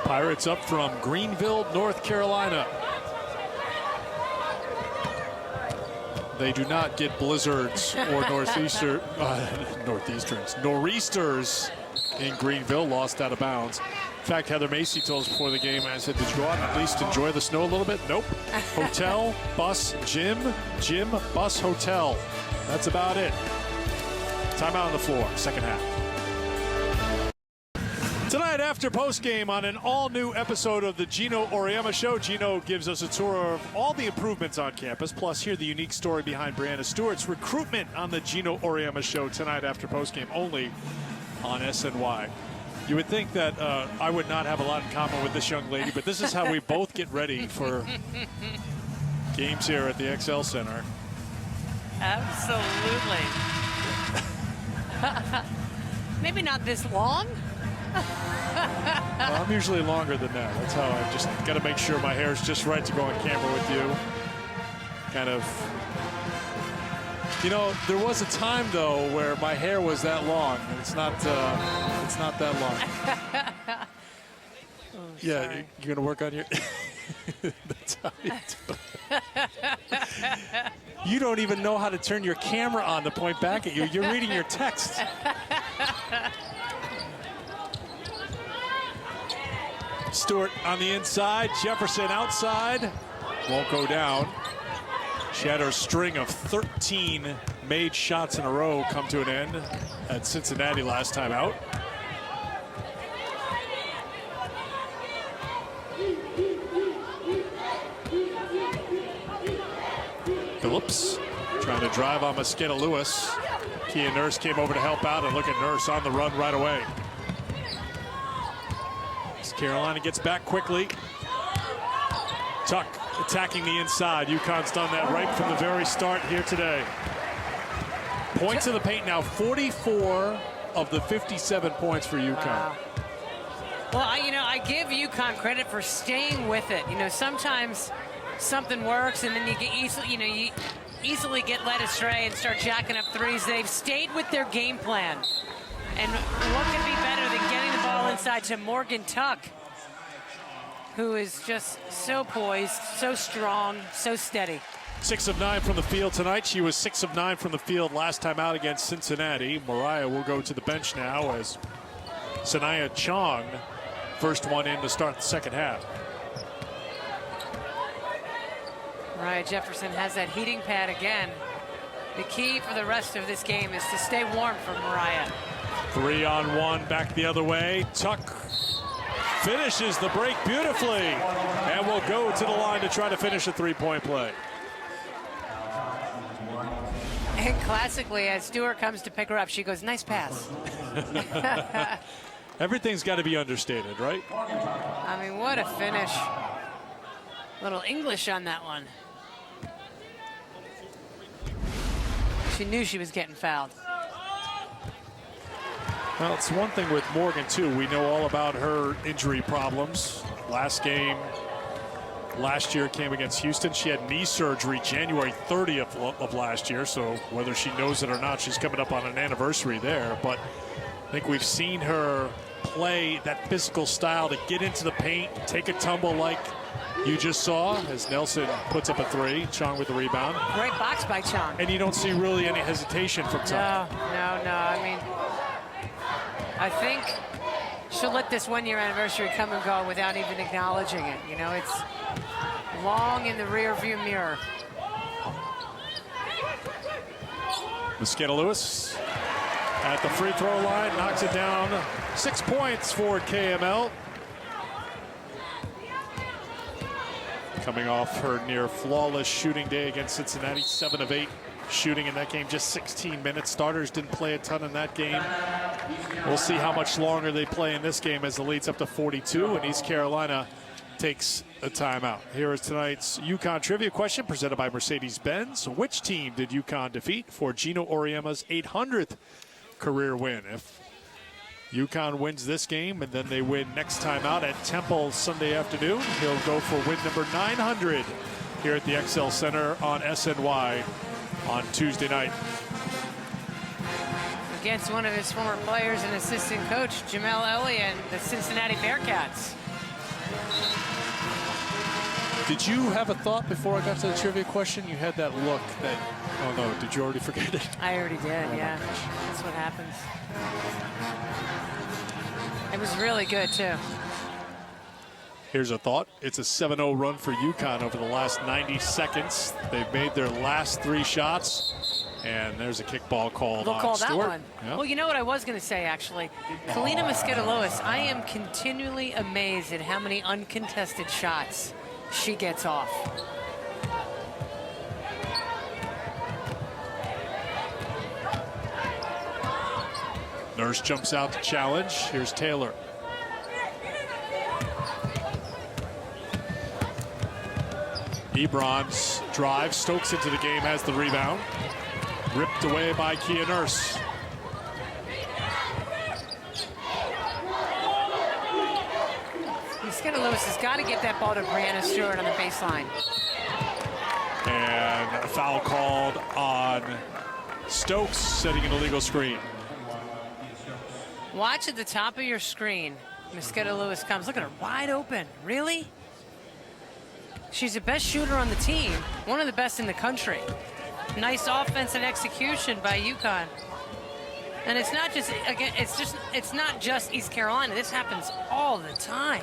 Pirates up from Greenville, North Carolina. They do not get blizzards or northeasters in Greenville, lost out of bounds. In fact, Heather Macy told us before the game, I said, did you go out and at least enjoy the snow a little bit? Nope. Hotel, bus, gym, bus, hotel. That's about it. Timeout on the floor, second half. Tonight after postgame on an all-new episode of the Gino Auriemma Show, Gino gives us a tour of all the improvements on campus, plus hear the unique story behind Brianna Stewart's recruitment on the Gino Auriemma Show tonight after postgame, only on SNY. You would think that I would not have a lot in common with this young lady, but this is how we both get ready for games here at the XL Center. Absolutely. Maybe not this long. Well, I'm usually longer than that. That's how I just got to make sure my hair is just right to go on camera with you. Kind of. You know, there was a time though where my hair was that long, and it's not that long. Oh, yeah, sorry. you're gonna work on your. That's how you do it. You don't even know how to turn your camera on to point back at you. You're reading your text. Stewart on the inside, Jefferson outside, won't go down. She had her string of 13 made shots in a row come to an end at Cincinnati last time out. Phillips trying to drive on Mosqueda Lewis. Kia Nurse came over to help out, and look at Nurse on the run right away. Carolina gets back quickly. Tuck attacking the inside. UConn's done that right from the very start here today. Points in the paint now, 44 of the 57 points for UConn. Wow. Well, I give UConn credit for staying with it. Sometimes something works and then you get easily get led astray and start jacking up threes. They've stayed with their game plan. And what could be better than getting the ball inside to Morgan Tuck, who is just so poised, so strong, so steady. 6 of 9 from the field tonight. She was 6 of 9 from the field last time out against Cincinnati. Mariah will go to the bench now as Sanaya Chong, first one in to start the second half. Mariah Jefferson has that heating pad again. The key for the rest of this game is to stay warm for Mariah. 3-on-1 back the other way. Tuck finishes the break beautifully and will go to the line to try to finish a three-point play. And classically, as Stewart comes to pick her up, she goes, nice pass. Everything's got to be understated, right? I mean, what a finish. Little English on that one. She knew she was getting fouled. Well, it's one thing with Morgan, too. We know all about her injury problems. Last game last year came against Houston. She had knee surgery January 30th of last year, so whether she knows it or not, she's coming up on an anniversary there. But I think we've seen her play that physical style to get into the paint, take a tumble like you just saw as Nelson puts up a three. Chong with the rebound. Great box by Chong. And you don't see really any hesitation from Tuck. No. I mean, I think she'll let this one-year anniversary come and go without even acknowledging it. It's long in the rear-view mirror. Mosqueda Lewis at the free throw line, knocks it down. 6 points for KML. Coming off her near flawless shooting day against Cincinnati, 7 of 8 shooting in that game, just 16 minutes. Starters didn't play a ton in that game. We'll see how much longer they play in this game as the lead's up to 42 and East Carolina takes a timeout. Here is tonight's UConn trivia question presented by Mercedes-Benz. Which team did UConn defeat for Gino Auriemma's 800th career win? If UConn wins this game and then they win next time out at Temple Sunday afternoon, he'll go for win number 900 here at the XL Center on SNY on Tuesday night. Against one of his former players and assistant coach, Jamel Elliott, and the Cincinnati Bearcats. Did you have a thought before I got to the trivia question? You had that look that, oh no, did you already forget it? I already did, yeah. That's what happens. It was really good, too. Here's a thought. It's a 7-0 run for UConn over the last 90 seconds. They've made their last 3 shots. And there's a kickball called They'll on call that Stewart. one. Yep. Well, you know what I was going to say, actually. Kalina Mosqueda-Lewis, I am continually amazed at how many uncontested shots she gets off. Nurse jumps out to challenge. Here's Taylor. Ebron's drive. Stokes into the game, has the rebound. Ripped away by Kia Nurse. Mosqueda-Lewis has got to get that ball to Brianna Stewart on the baseline. And a foul called on Stokes, setting an illegal screen. Watch at the top of your screen. Mosqueda-Lewis comes. Look at her, wide open. Really? She's the best shooter on the team, one of the best in the country. Nice offense and execution by UConn. And it's not just, again, it's not just East Carolina. This happens all the time.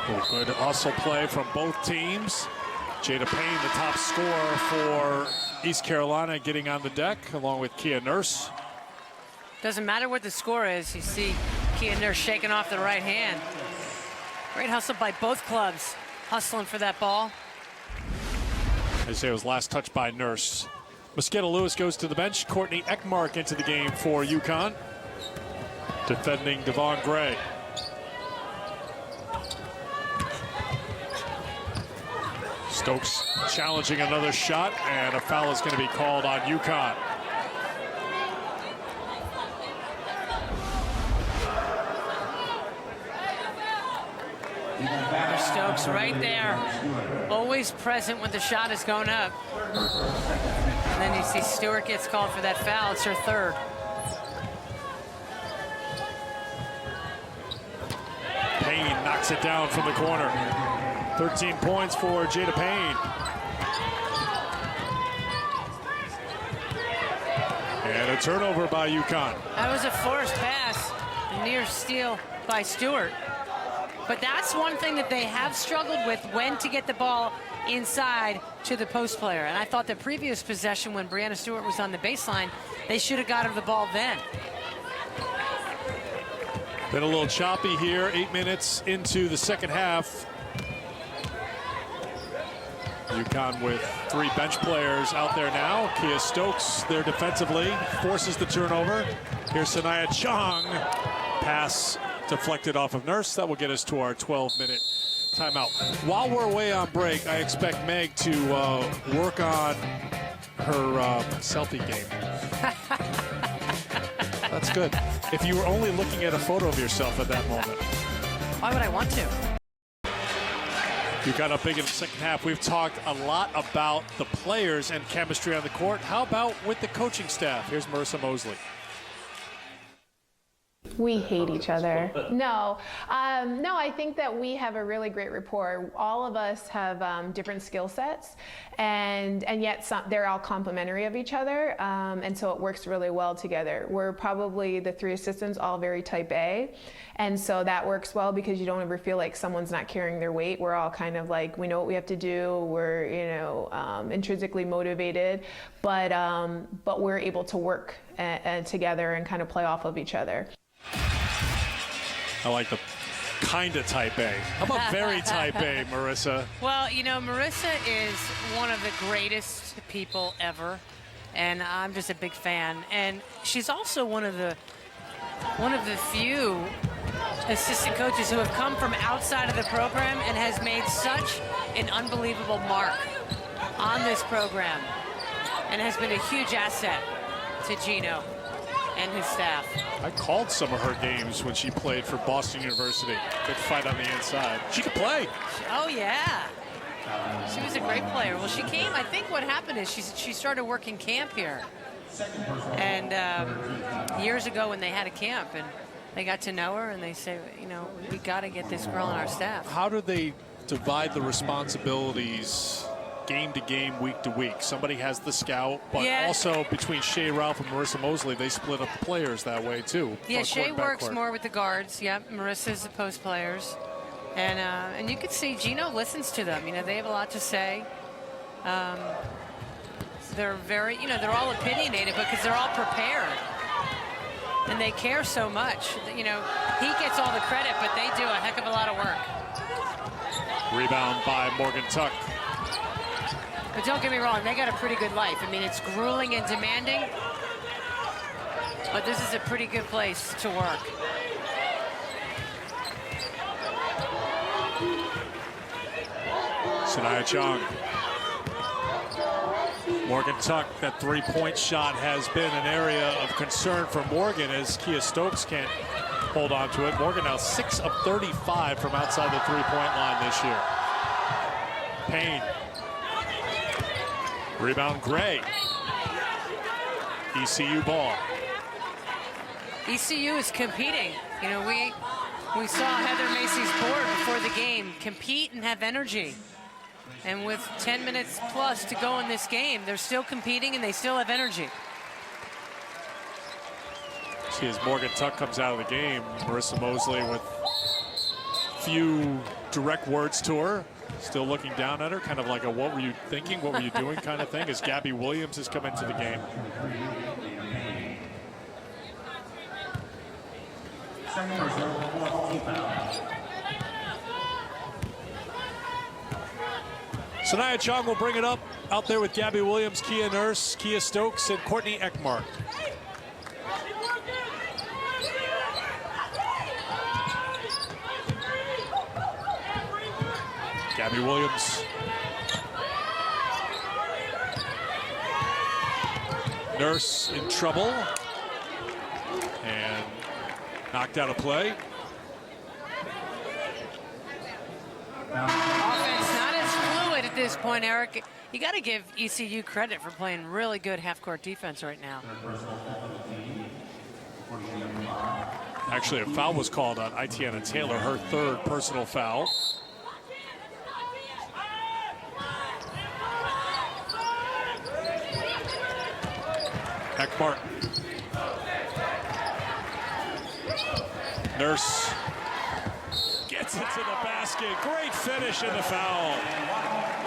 Oh, good hustle play from both teams. Jada Payne, the top scorer for East Carolina, getting on the deck along with Kia Nurse. Doesn't matter what the score is. You see Kia Nurse shaking off the right hand. Great hustle by both clubs, hustling for that ball. I say it was last touch by Nurse. Mosqueda-Lewis goes to the bench. Courtney Eckmark into the game for UConn, defending Devon Gray. Stokes challenging another shot, and a foul is going to be called on UConn. Stokes right there, always present when the shot is going up. And then you see Stewart gets called for that foul. It's her third. Payne knocks it down from the corner. 13 points for Jada Payne. And a turnover by UConn. That was a forced pass, a near steal by Stewart. But that's one thing that they have struggled with, when to get the ball inside to the post player. And I thought the previous possession, when Brianna Stewart was on the baseline, they should have got her the ball then. Been a little choppy here, 8 minutes into the second half. UConn with 3 bench players out there now. Kia Stokes there defensively, forces the turnover. Here's Sanaya Chong. Pass deflected off of Nurse. That will get us to our 12-minute timeout. While we're away on break, I expect Meg to work on her selfie game. That's good. If you were only looking at a photo of yourself at that moment. Why would I want to? You got up big in the second half. We've talked a lot about the players and chemistry on the court. How about with the coaching staff? Here's Marissa Mosley. We hate each other. No, I think that we have a really great rapport. All of us have different skill sets, and yet they're all complementary of each other, and so it works really well together. We're probably, the 3 assistants, all very type A, and so that works well because you don't ever feel like someone's not carrying their weight. We're all kind of like, we know what we have to do. We're, intrinsically motivated, but we're able to work together and kind of play off of each other. I like the kind of type A. How about very type A, Marissa? Well, Marissa is one of the greatest people ever, and I'm just a big fan. And she's also one of the few assistant coaches who have come from outside of the program and has made such an unbelievable mark on this program, and has been a huge asset to Gino and his staff. I called some of her games when she played for Boston University. Good fight on the inside. She could play. Oh, yeah. She was a great player. Well, she came, I think what happened is she started working camp here. And years ago when they had a camp, and they got to know her, and they say, we got to get this girl on our staff. How do they divide the responsibilities game to game, week to week? Somebody has the scout, but also between Shea Ralph and Marissa Mosley, they split up the players that way too. Yeah, Shea works more with the guards. Yep, Marissa's the post players, and you can see Gino listens to them. They have a lot to say. They're very, they're all opinionated because they're all prepared. And they care so much. He gets all the credit, but they do a heck of a lot of work. Rebound by Morgan Tuck. But don't get me wrong, they got a pretty good life. I mean, it's grueling and demanding, but this is a pretty good place to work. Sanaya Chong. Morgan Tuck, that three-point shot has been an area of concern for Morgan as Kia Stokes can't hold on to it. Morgan now 6 of 35 from outside the three-point line this year. Payne. Rebound Gray. ECU ball. ECU is competing. We saw Heather Macy's board before the game. Compete and have energy. And with 10 minutes plus to go in this game, they're still competing and they still have energy. See, as Morgan Tuck comes out of the game, Marissa Mosley with few direct words to her, still looking down at her, kind of like a "what were you thinking, what were you doing" kind of thing, as Gabby Williams has come into the game. Sanaya Chong will bring it up out there with Gabby Williams, Kia Nurse, Kia Stokes, and Courtney Ekmark. Gabby Williams. Nurse in trouble. And knocked out of play. Offense not as fluid at this point, Eric. You got to give ECU credit for playing really good half-court defense right now. Actually, a foul was called on Itiana Taylor, her third personal foul. Ekmark. Nurse gets it to the basket. Great finish in the foul.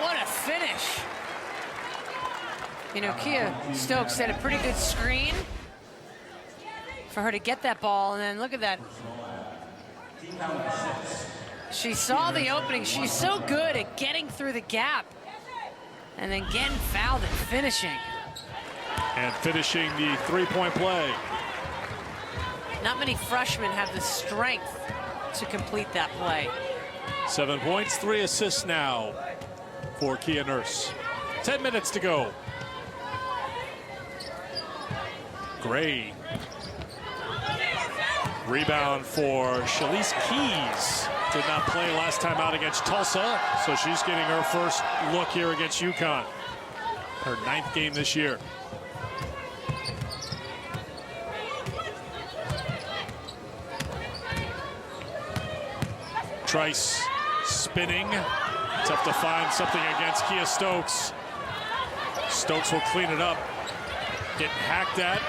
What a finish. Kia Stokes had a pretty good screen for her to get that ball, and then look at that. She saw the opening. She's so good at getting through the gap and then getting fouled and finishing. And finishing the three-point play. Not many freshmen have the strength to complete that play. 7 points, 3 assists now for Kia Nurse. 10 minutes to go. Gray. Rebound for Shalise Keys. Did not play last time out against Tulsa, so she's getting her first look here against UConn. Her 9th game this year. Trice spinning. Tough to find something against Kia Stokes. Stokes will clean it up. Getting hacked at.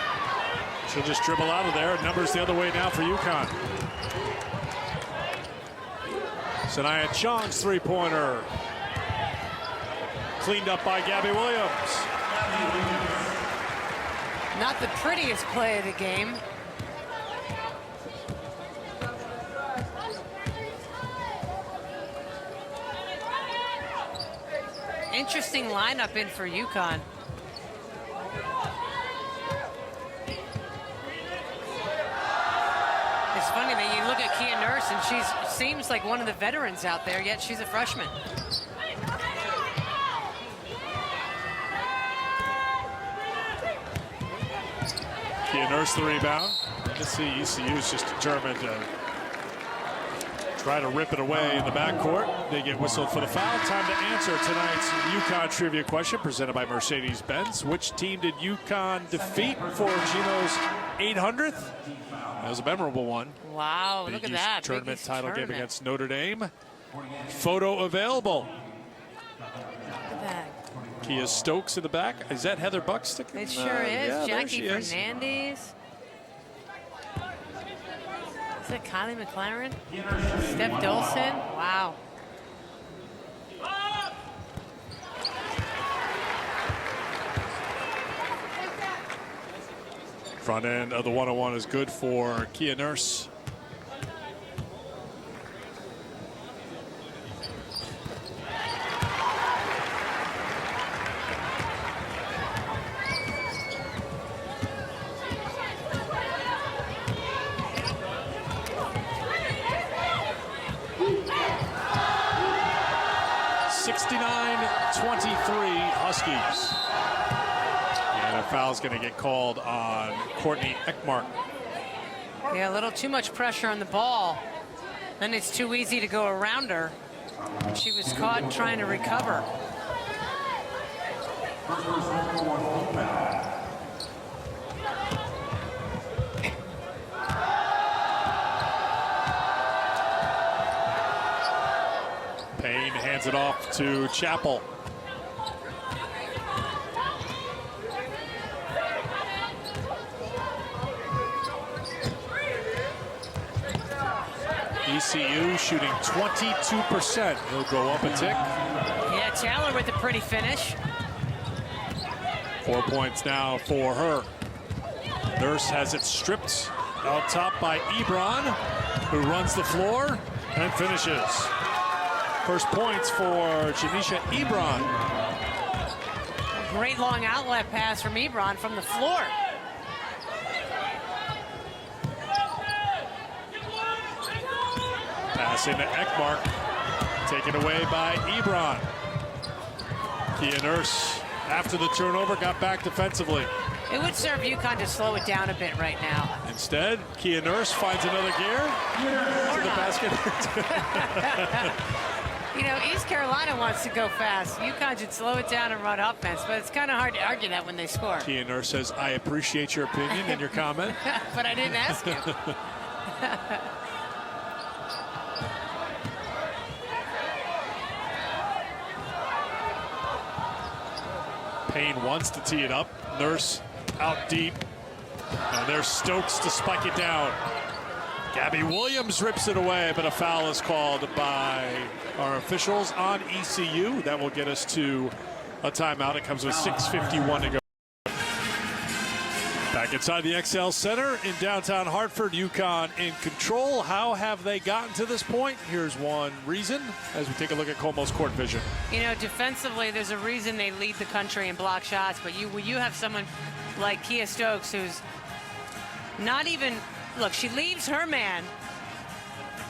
She'll just dribble out of there. Numbers the other way now for UConn. Sanaya Chong's three-pointer. Cleaned up by Gabby Williams. Not the prettiest play of the game. Interesting lineup in for UConn. It's funny that you look at Kia Nurse and she seems like one of the veterans out there, yet she's a freshman. Kia Nurse the rebound. You see ECU's just determined to try to rip it away in the backcourt. They get whistled for the foul. Time to answer tonight's UConn trivia question presented by Mercedes-Benz. Which team did UConn defeat for Gino's 800th? That was a memorable one. Wow, look at that. Tournament title game against Notre Dame. Photo available. Look at that. Kia Stokes in the back. Is that Heather Buxton? It sure is. Yeah, Jackie Fernandez. Is that Kylie McLaren? Steph Dolson? Wow. Front end of the 101 is good for Kia Nurse. Huskies. And a foul's going to get called on Courtney Ekmark. Yeah, a little too much pressure on the ball. Then it's too easy to go around her. She was caught trying to recover. Payne hands it off to Chappell. ECU shooting 22%. He'll go up a tick. Yeah, Taylor with a pretty finish. 4 points now for her. Nurse has it stripped out top by Ebron, who runs the floor and finishes. First points for Janisha Ebron. Great long outlet pass from Ebron from the floor. Pass into Ekmark, taken away by Ebron. Kia Nurse, after the turnover, got back defensively. It would serve UConn to slow it down a bit right now. Instead, Kia Nurse finds another gear to the basket. You know, East Carolina wants to go fast. UConn should slow it down and run offense, but it's kind of hard to argue that when they score. Kia Nurse says, I appreciate your opinion and your comment. But I didn't ask you. Payne wants to tee it up. Nurse out deep. And there's Stokes to spike it down. Gabby Williams rips it away, but a foul is called by our officials on ECU. That will get us to a timeout. It comes with 6:51 to go. Back inside the XL Center in downtown Hartford, UConn in control. How have they gotten to this point? Here's one reason as we take a look at Como's court vision. You know, defensively, there's a reason they lead the country in block shots, but you have someone like Kia Stokes who's not even, look, she leaves her man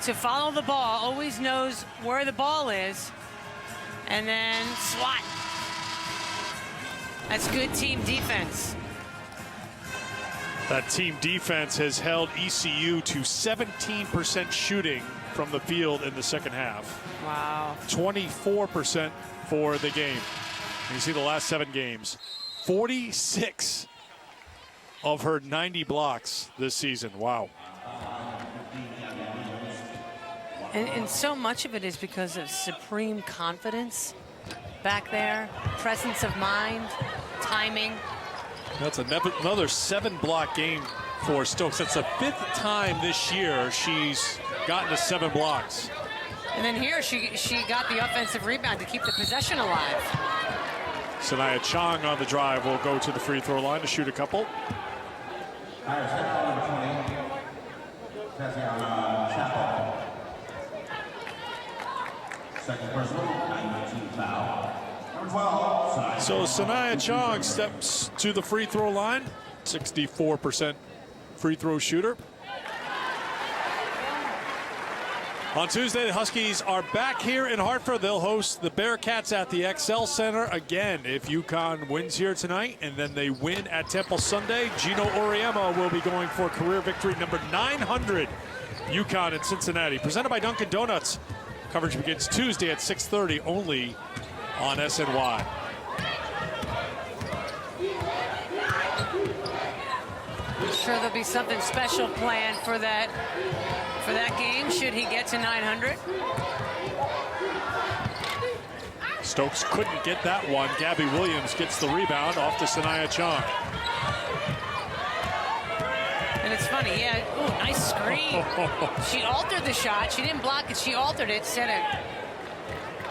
to follow the ball, always knows where the ball is, and then swat. That's good team defense. That team defense has held ECU to 17% shooting from the field in the second half. Wow. 24% for the game. And you see the last 7 games. 46 of her 90 blocks this season. Wow. And so much of it is because of supreme confidence back there, presence of mind, timing. That's another 7-block game for Stokes. That's the 5th time this year she's gotten to 7 blocks. And then here she got the offensive rebound to keep the possession alive. Sanaya Chong on the drive will go to the free throw line to shoot a couple. Second personal, 19 foul. So Sanaya Chong steps to the free throw line, 64% free throw shooter. On Tuesday, the Huskies are back here in Hartford. They'll host the Bearcats at the XL Center again. If UConn wins here tonight and then they win at Temple Sunday, Gino Auriemma will be going for career victory number 900. UConn in Cincinnati, presented by Dunkin' Donuts. Coverage begins Tuesday at 6:30 only on SNY. I'm sure there'll be something special planned for that game should he get to 900. Stokes couldn't get that one. Gabby Williams gets the rebound off to Sanaya Chong. And it's funny, yeah, ooh, nice screen. She altered the shot. She didn't block it, she altered it, set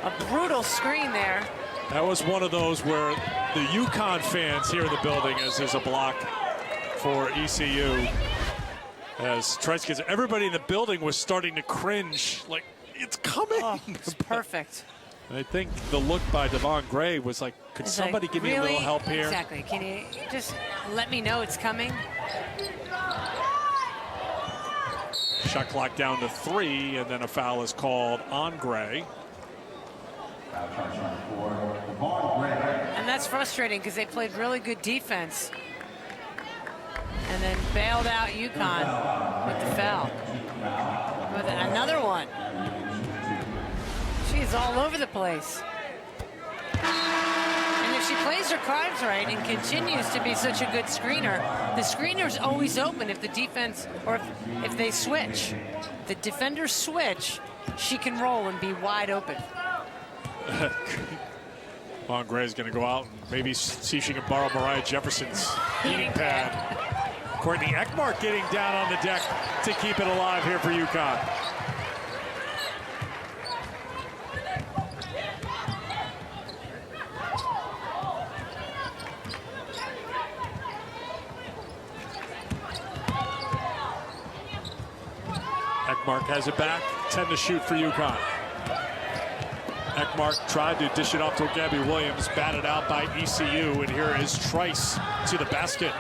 a brutal screen there. That was one of those where the UConn fans here in the building, as there's a block for ECU. As Trice gets, everybody in the building was starting to cringe, like, it's coming. Oh, it's perfect. And I think the look by Devon Gray was like, could It's somebody like, give me a really? little help here? Exactly. Can you just let me know it's coming? Shot clock down to 3, and then a foul is called on Gray. And that's frustrating because they played really good defense. And then bailed out UConn with the foul. With another one. She's all over the place. And if she plays her cards right and continues to be such a good screener, the screener's always open if the defense, or if they switch. The defenders switch, she can roll and be wide open. Von Gray's going to go out and maybe see if she can borrow Mariah Jefferson's heating pad. Courtney Ekmark getting down on the deck to keep it alive here for UConn. Ekmark has it back, 10 to shoot for UConn. Ekmark tried to dish it off to Gabby Williams, batted out by ECU, and here is Trice to the basket.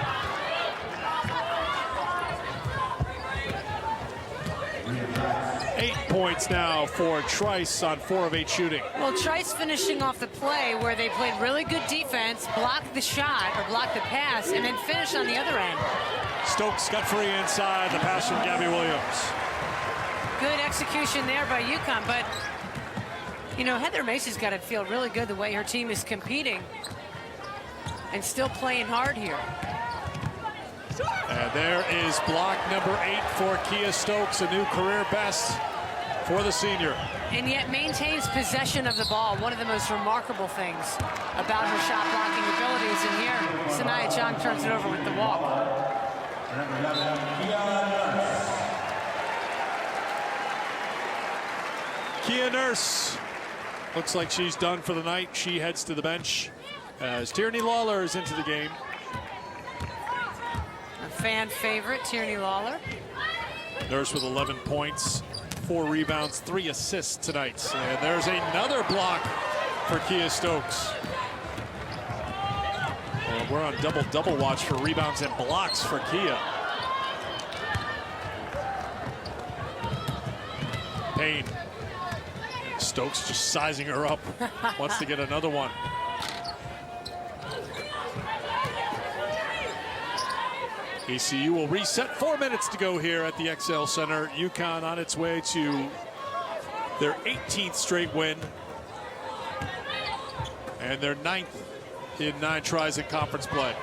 Points now for Trice on 4 of 8 shooting. Well, Trice finishing off the play where they played really good defense, blocked the shot or blocked the pass, and then finished on the other end. Stokes got free inside, the pass from Gabby Williams. Good execution there by UConn, but you know, Heather Macy's got to feel really good the way her team is competing and still playing hard here. And there is block number 8 for Kia Stokes, a new career best for the senior. And yet maintains possession of the ball. One of the most remarkable things about her shot blocking abilities. And here, Sanaya Chong turns it over with the walk. Kia Nurse looks like she's done for the night. She heads to the bench as Tierney Lawler is into the game. A fan favorite, Tierney Lawler. Nurse with 11 points, 4 rebounds, 3 assists tonight. And there's another block for Kia Stokes. Well, we're on double watch for rebounds and blocks for Kia. Payne. Stokes just sizing her up. Wants to get another one. ECU will reset. 4 minutes to go here at the XL Center. UConn on its way to their 18th straight win and their 9th in 9 tries in conference play.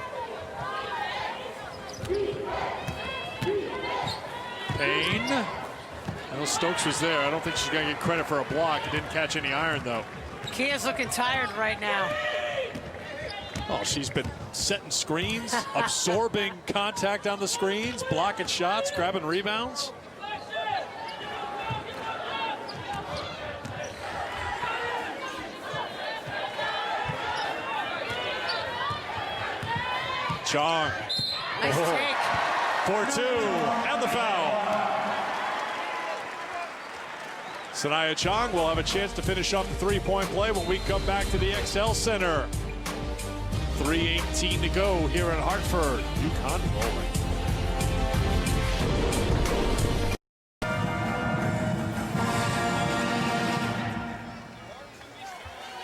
Payne. Well, Stokes was there. I don't think she's going to get credit for a block. He didn't catch any iron, though. Kia's looking tired right now. Oh, she's been setting screens, absorbing contact on the screens, blocking shots, grabbing rebounds. Chong. Nice take. For 2, and the foul. Sanaya Chong will have a chance to finish up the three-point play when we come back to the XL Center. 3:18 to go here in Hartford. UConn rolling.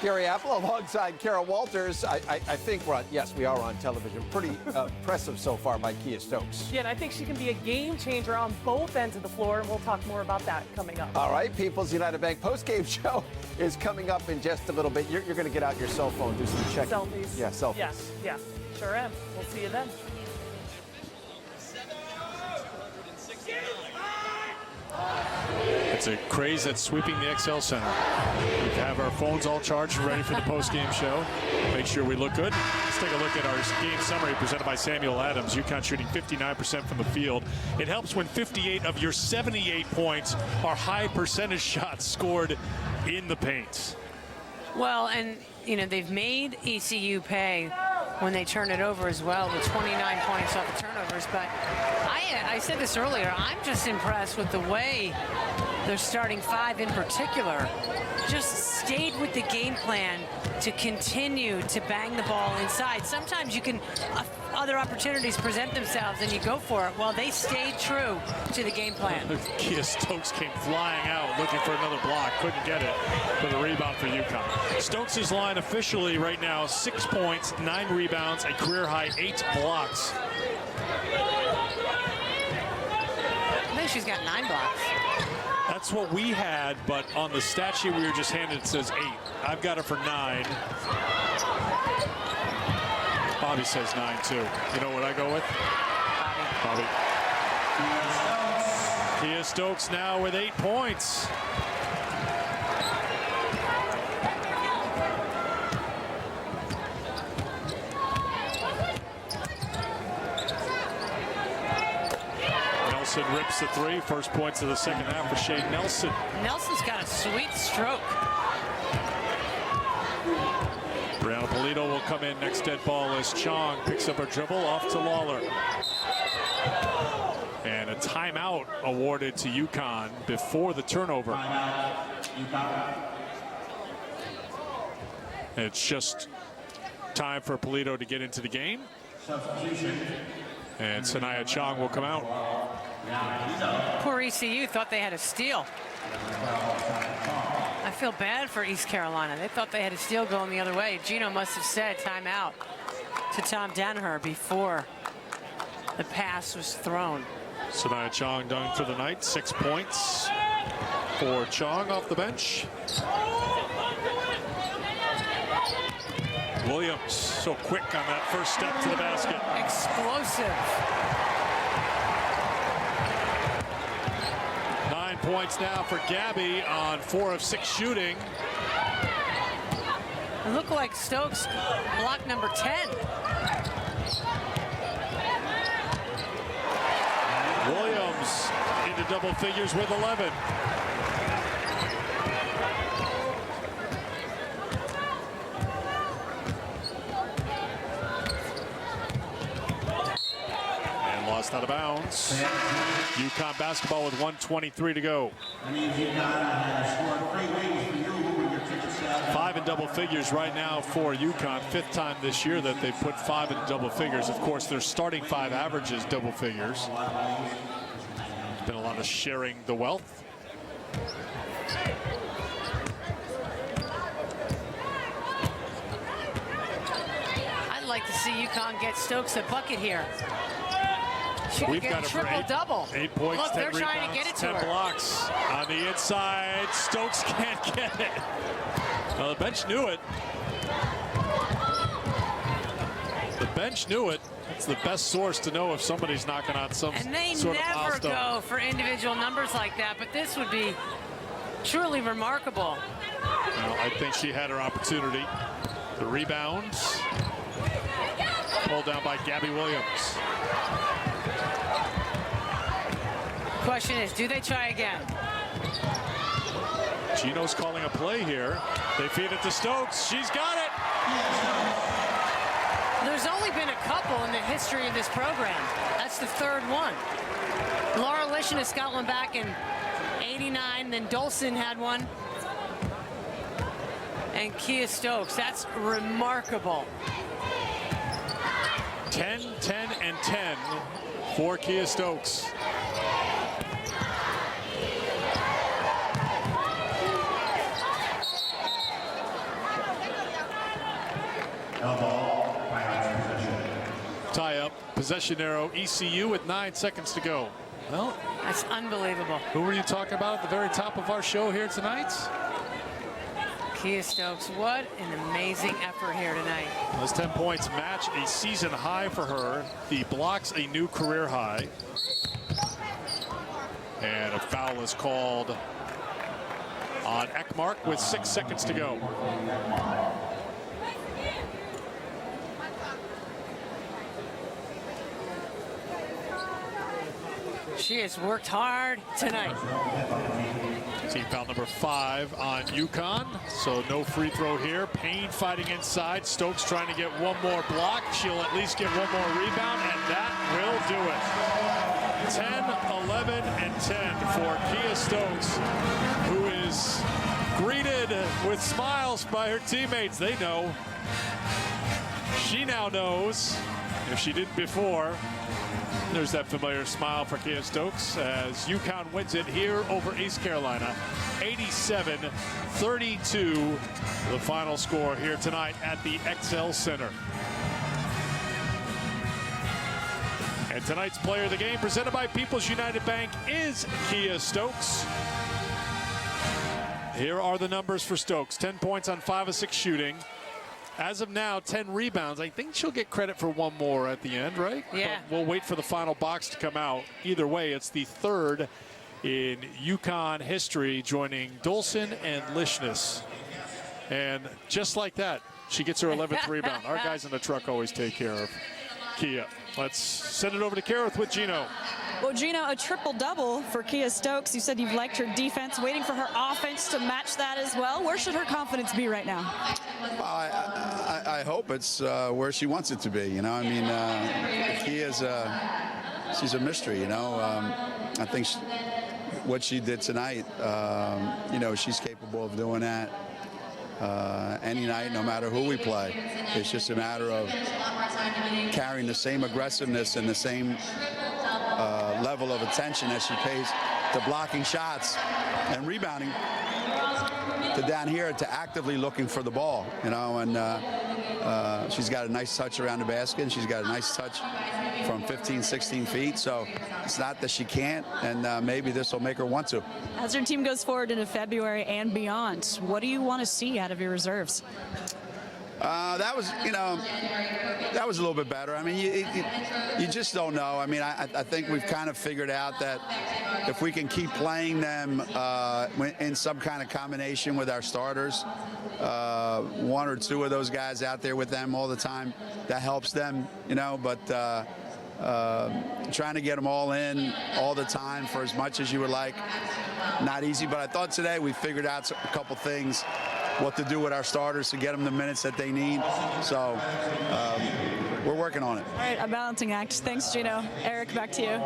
Gary Apple alongside Carol Walters. I think we're on, yes, we are on television. Pretty impressive so far by Kia Stokes. Yeah, and I think she can be a game changer on both ends of the floor, and we'll talk more about that coming up. All right, People's United Bank postgame show is coming up in just a little bit. You're going to get out your cell phone, do some checking. Selfies. Yeah, selfies. Yes, yeah, sure am. We'll see you then. It's a craze that's sweeping the XL Center. We have our phones all charged and ready for the post-game show. Make sure we look good. Let's take a look at our game summary presented by Samuel Adams. UConn shooting 59% from the field. It helps when 58 of your 78 points are high percentage shots scored in the paint. Well, and you know, they've made ECU pay when they turn it over as well, with 29 points off the turnovers. But I said this earlier, I'm just impressed with the way their starting five in particular just stayed with the game plan to continue to bang the ball inside. Sometimes you can, other opportunities present themselves and you go for it. Well, they stayed true to the game plan. Kia Stokes came flying out looking for another block, couldn't get it for the rebound for UConn. Stokes' line officially right now, 6 points, 9 rebounds, a career high 8 blocks. I think she's got 9 blocks. That's what we had, but on the stat sheet we were just handed, it says 8. I've got it for 9. Bobby says 9 too. You know what I go with? Bobby. Kia Stokes now with 8 points. Nelson rips the 3. First points of the second half for Shane Nelson. Nelson's got a sweet stroke. Brianna Polito will come in. Next dead ball as Chong picks up a dribble off to Lawler. And a timeout awarded to UConn before the turnover. It's just time for Polito to get into the game. And Sanaya Chong will come out. Poor ECU thought they had a steal. I feel bad for East Carolina. They thought they had a steal going the other way. Gino must have said timeout to Tom Danaher before the pass was thrown. Sanaya Chong done for the night. 6 points for Chong off the bench. Williams so quick on that first step to the basket. Explosive. 9 points now for Gabby on 4 of 6 shooting. It looked like Stokes block number 10. Williams into double figures with 11. And lost out of bounds. UConn basketball with 1:23 to go. 5 in double figures right now for UConn. 5th time this year that they've put 5 in double figures. Of course, their starting 5 averages double figures. There's been a lot of sharing the wealth. I'd like to see UConn get Stokes a bucket here. She could We've get got a it for triple-double. 8 points, Look, 10 they're rebounds, trying to get it to 10 her. blocks. On the inside, Stokes can't get it. Well, the bench knew it. The bench knew it. It's the best source to know if somebody's knocking on some And they sort of never milestone. go for individual numbers like that, but this would be truly remarkable. Well, I think she had her opportunity. The rebounds. Pulled down by Gabby Williams. Question is, do they try again? Gino's calling a play here. They feed it to Stokes. She's got it. There's only been a couple in the history of this program. That's the 3rd one. Laura Lishanis got one back in '89, then Dolson had one. And Kia Stokes, that's remarkable. 10, 10, and 10 for Kia Stokes. Tie up, possession arrow, ECU with 9 seconds to go. Well, That's unbelievable. who were you talking about at the very top of our show here tonight? Kia Stokes, what an amazing effort here tonight. Those 10 points match a season high for her. The blocks a new career high. And a foul is called on Ekmark with 6 seconds to go. She has worked hard tonight. Team foul number 5 on UConn. So no free throw here. Payne fighting inside. Stokes trying to get one more block. She'll at least get one more rebound, and that will do it. 10, 11, and 10 for Kia Stokes, who is greeted with smiles by her teammates. They know. She now knows, if she didn't before. There's that familiar smile for Kia Stokes as UConn wins it here over East Carolina. 87-32, the final score here tonight at the XL Center. And tonight's player of the game, presented by People's United Bank, is Kia Stokes. Here are the numbers for Stokes. 10 points on 5 of 6 shooting. As of now, 10 rebounds. I think she'll get credit for one more at the end, right? Yeah. But we'll wait for the final box to come out. Either way, it's the third in UConn history, joining Dolson and Lishnas. And just like that, she gets her 11th rebound. Our guys in the truck always take care of Kia. Let's send it over to Kareth with Gino. Well, Gino, a triple-double for Kia Stokes. You said you've liked her defense, waiting for her offense to match that as well. Where should her confidence be right now? I hope it's where she wants it to be. You know, I mean, Kia's she's a mystery. You know, I think what she did tonight, you know, she's capable of doing that any night, no matter who we play. It's just a matter of carrying the same aggressiveness and the same level of attention as she pays to blocking shots and rebounding, to down here to actively looking for the ball, you know. And she's got a nice touch around the basket, and she's got a nice touch from 15, 16 feet. So it's not that she can't, and maybe this will make her want to. As your team goes forward into February and beyond, what do you want to see out of your reserves? That was, you know, that was a little bit better. I mean, you just don't know. I mean, I think we've kind of figured out that if we can keep playing them in some kind of combination with our starters, 1 or 2 of those guys out there with them all the time, that helps them, you know. But trying to get them all in all the time for as much as you would like, not easy. But I thought today we figured out a couple things, what to do with our starters to get them the minutes that they need. So we're working on it. All right, a balancing act. Thanks, Gino. Eric, back to you.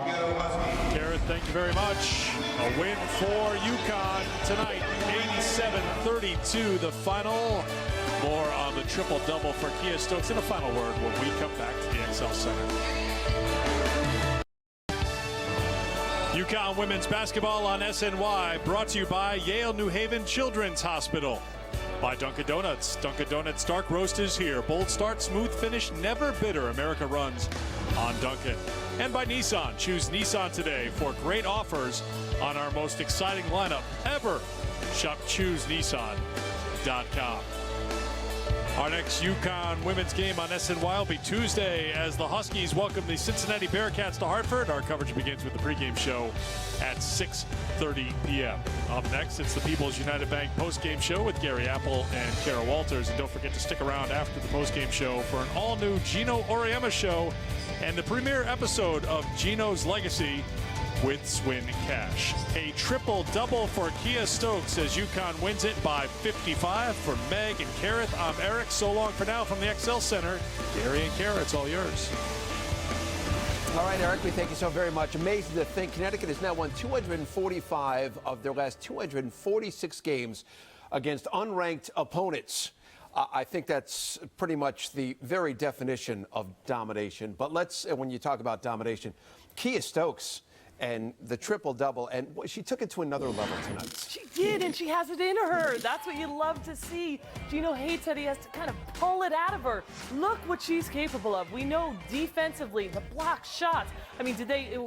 Garrett, thank you very much. A win for UConn tonight, 87-32, the final. More on the triple-double for Kia Stokes in a final word when we come back to the XL Center. UConn women's basketball on SNY, brought to you by Yale New Haven Children's Hospital. By Dunkin' Donuts. Dunkin' Donuts dark roast is here. Bold start, smooth finish, never bitter. America runs on Dunkin'. And by Nissan. Choose Nissan today for great offers on our most exciting lineup ever. Shop ChooseNissan.com. Our next UConn women's game on SNY will be Tuesday as the Huskies welcome the Cincinnati Bearcats to Hartford. Our coverage begins with the pregame show at 6:30 p.m. Up next, it's the People's United Bank postgame show with Gary Apple and Kara Walters. And don't forget to stick around after the postgame show for an all-new Gino Auriemma show and the premiere episode of Gino's Legacy with Swin Cash. A triple-double for Kia Stokes as UConn wins it by 55. For Meg and Kareth, I'm Eric. So long for now from the XL Center. Gary and Kara, it's all yours. All right, Eric, we thank you so very much. Amazing to think Connecticut has now won 245 of their last 246 games against unranked opponents. I think that's pretty much the very definition of domination. But when you talk about domination, Kia Stokes and the triple-double, and she took it to another level tonight. She did, and she has it in her. That's what you love to see. Gino hates that he has to kind of pull it out of her. Look what she's capable of. We know defensively, the block shots. I mean,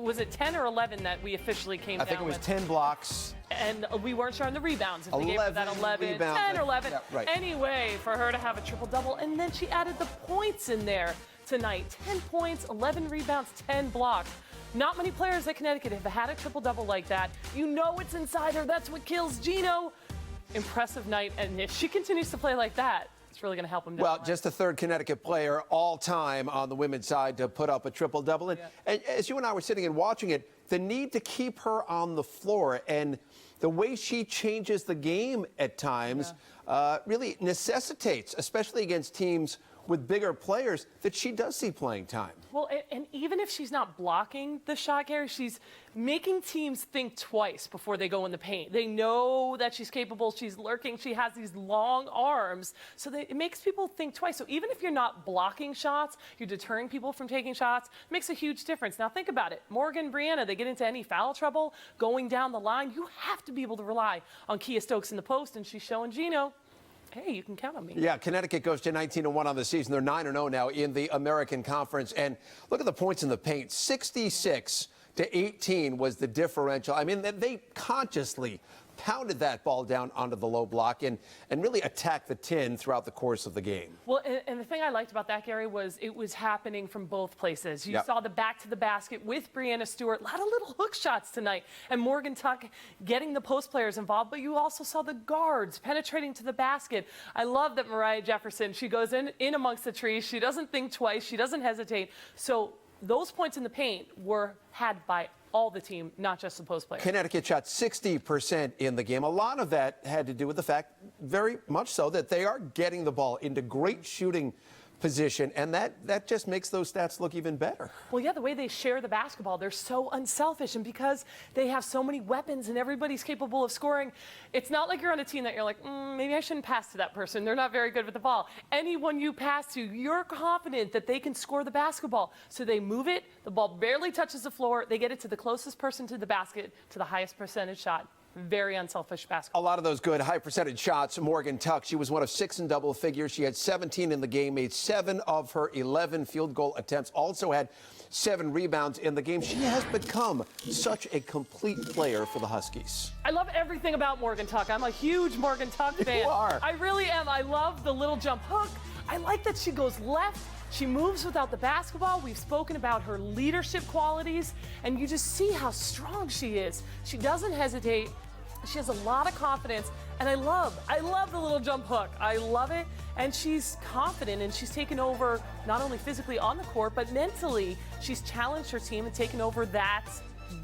was it 10 or 11 that we officially came down with? I think it was 10 blocks. And we weren't sure on the rebounds. If they gave her that 11, rebounds. 10 or 11. Yeah, right. Anyway, for her to have a triple-double, and then she added the points in there tonight. 10 points, 11 rebounds, 10 blocks. Not many players at Connecticut have had a triple-double like that. You know it's inside her. That's what kills Gino. Impressive night. And if she continues to play like that, It's really going to help them down Well, the line. just the third Connecticut player all time on the women's side to put up a triple-double. And as you and I were sitting and watching it, the need to keep her on the floor and the way she changes the game at times really necessitates, especially against teams with bigger players, that she does see playing time. Well, and even if she's not blocking the shot, Gary, she's making teams think twice before they go in the paint. They know that she's capable, she's lurking, she has these long arms, so it makes people think twice. So even if you're not blocking shots, you're deterring people from taking shots, it makes a huge difference. Now think about it. Morgan, Brianna, they get into any foul trouble going down the line, you have to be able to rely on Kia Stokes in the post, and she's showing Gino, hey, you can count on me. Yeah, Connecticut goes to 19-1 on the season. They're 9-0 now in the American Conference. And look at the points in the paint. 66-18 was the differential. I mean, they consciously pounded that ball down onto the low block and really attacked the tin throughout the course of the game. Well, and the thing I liked about that, Gary, was it was happening from both places. You saw the back to the basket with Brianna Stewart, a lot of little hook shots tonight, and Morgan Tuck getting the post players involved, but you also saw the guards penetrating to the basket. I love that Mariah Jefferson, she goes in amongst the trees, she doesn't think twice, she doesn't hesitate. So those points in the paint were had by all the team, not just the post players. Connecticut shot 60% in the game. A lot of that had to do with the fact, very much so, that they are getting the ball into great shooting position, and that just makes those stats look even better. Well, yeah, the way they share the basketball, they're so unselfish, and because they have so many weapons and everybody's capable of scoring, it's not like you're on a team that you're like, maybe I shouldn't pass to that person. They're not very good with the ball. Anyone you pass to, you're confident that they can score the basketball. So they move it, the ball barely touches the floor, they get it to the closest person to the basket, to the highest percentage shot. Very unselfish basketball. A lot of those good high percentage shots. Morgan Tuck, she was one of 6 in double figures. She had 17 in the game, made 7 of her 11 field goal attempts, also had 7 rebounds in the game. She has become such a complete player for the Huskies. I love everything about Morgan Tuck. I'm a huge Morgan Tuck fan. You are. I really am. I love the little jump hook. I like that she goes left. She moves without the basketball. We've spoken about her leadership qualities, and you just see how strong she is. She doesn't hesitate. She has a lot of confidence, and I love the little jump hook. I love it, and she's confident, and she's taken over not only physically on the court, but mentally. She's challenged her team and taken over that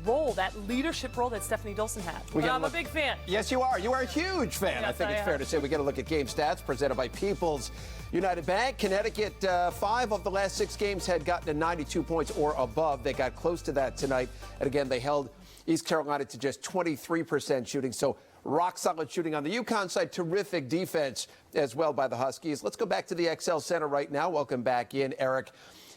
role, that leadership role that Stephanie Dolson had. I'm a big fan. Yes, you are. You are a huge fan. Yes, I think I it's am. fair to say we get a look at game stats presented by People's United Bank. Connecticut, 5 of the last 6 games had gotten to 92 points or above. They got close to that tonight. And again, they held East Carolina to just 23% shooting. So rock solid shooting on the UConn side. Terrific defense as well by the Huskies. Let's go back to the XL Center right now. Welcome back in, Eric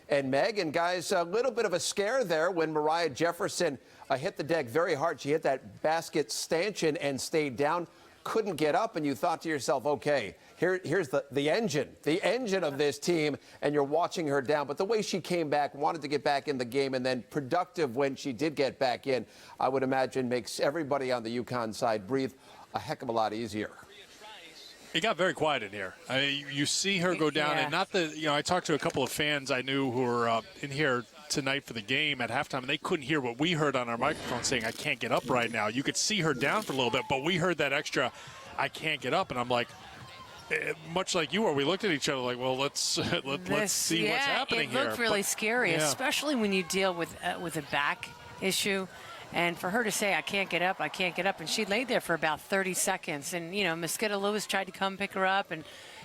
and Meg. And guys, a little bit of a scare there when Mariah Jefferson hit the deck very hard. She hit that basket stanchion and stayed down, couldn't get up, and you thought to yourself, okay, here's the engine of this team, and you're watching her down. But the way she came back, wanted to get back in the game, and then productive when she did get back in, I would imagine makes everybody on the UConn side breathe a heck of a lot easier. It got very quiet in here. I mean, you see her go down, and not the, I talked to a couple of fans I knew who were in here tonight for the game at halftime, and they couldn't hear what we heard on our microphone saying, I can't get up right now. You could see her down for a little bit, but we heard that extra, I can't get up, and I'm like, much like you were, we looked at each other like, well, let's see what's happening here. It looked really scary, especially when you deal with a back issue. And for her to say, I can't get up, and she laid there for about 30 seconds. And, Mosquito Lewis tried to come pick her up, and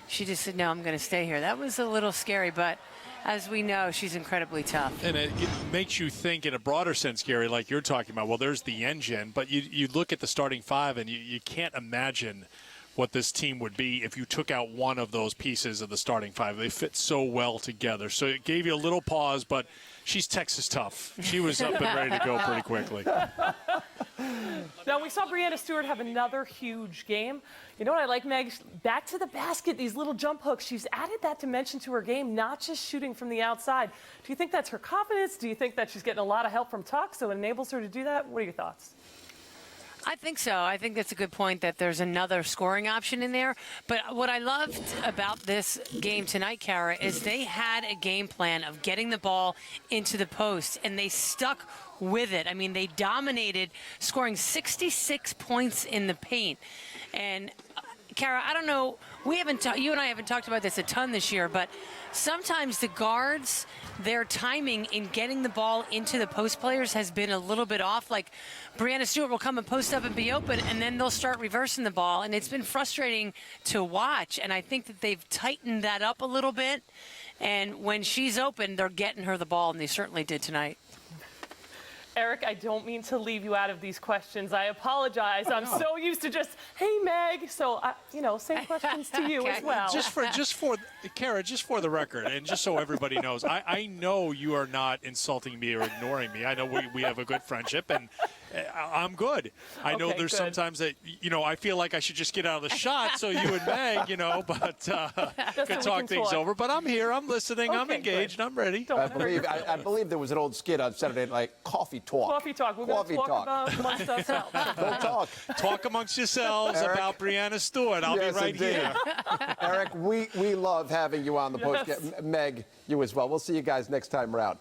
she just said, no, I'm going to stay here. That was a little scary, but as we know, she's incredibly tough. And it makes you think in a broader sense, Gary, like you're talking about, well, there's the engine, but you look at the starting 5, and you can't imagine what this team would be if you took out one of those pieces of the starting 5. They fit so well together. So it gave you a little pause, but she's Texas tough. She was up and ready to go pretty quickly. Now, we saw Brianna Stewart have another huge game. You know what I like, Meg? Back to the basket, these little jump hooks. She's added that dimension to her game, not just shooting from the outside. Do you think that's her confidence? Do you think that she's getting a lot of help from Tuck, so it enables her to do that? What are your thoughts? I think so. I think that's a good point that there's another scoring option in there. But what I loved about this game tonight, Kara, is they had a game plan of getting the ball into the post, and they stuck with it. I mean, they dominated, scoring 66 points in the paint. And Kara, I don't know, you and I haven't talked about this a ton this year, but sometimes the guards, their timing in getting the ball into the post players has been a little bit off. Like Brianna Stewart will come and post up and be open, and then they'll start reversing the ball, and it's been frustrating to watch. And I think that they've tightened that up a little bit. And when she's open, they're getting her the ball, and they certainly did tonight. Eric, I don't mean to leave you out of these questions. I apologize. I'm so used to just, hey, Meg. So, same questions to you as well. Just for Kara, just for the record, and just so everybody knows, I know you are not insulting me or ignoring me. I know we have a good friendship, and I'm good. I know there's sometimes that, I feel like I should just get out of the shot so you and Meg, but could talk things over. But I'm here. I'm listening. I'm engaged. I'm ready. I believe there was an old skit on Saturday Night, Coffee Talk. Coffee Talk. We're going to talk about amongst ourselves. Don't talk. Talk amongst yourselves about Brianna Stewart. I'll be right here. Eric, we love having you on the post. Meg, you as well. We'll see you guys next time around.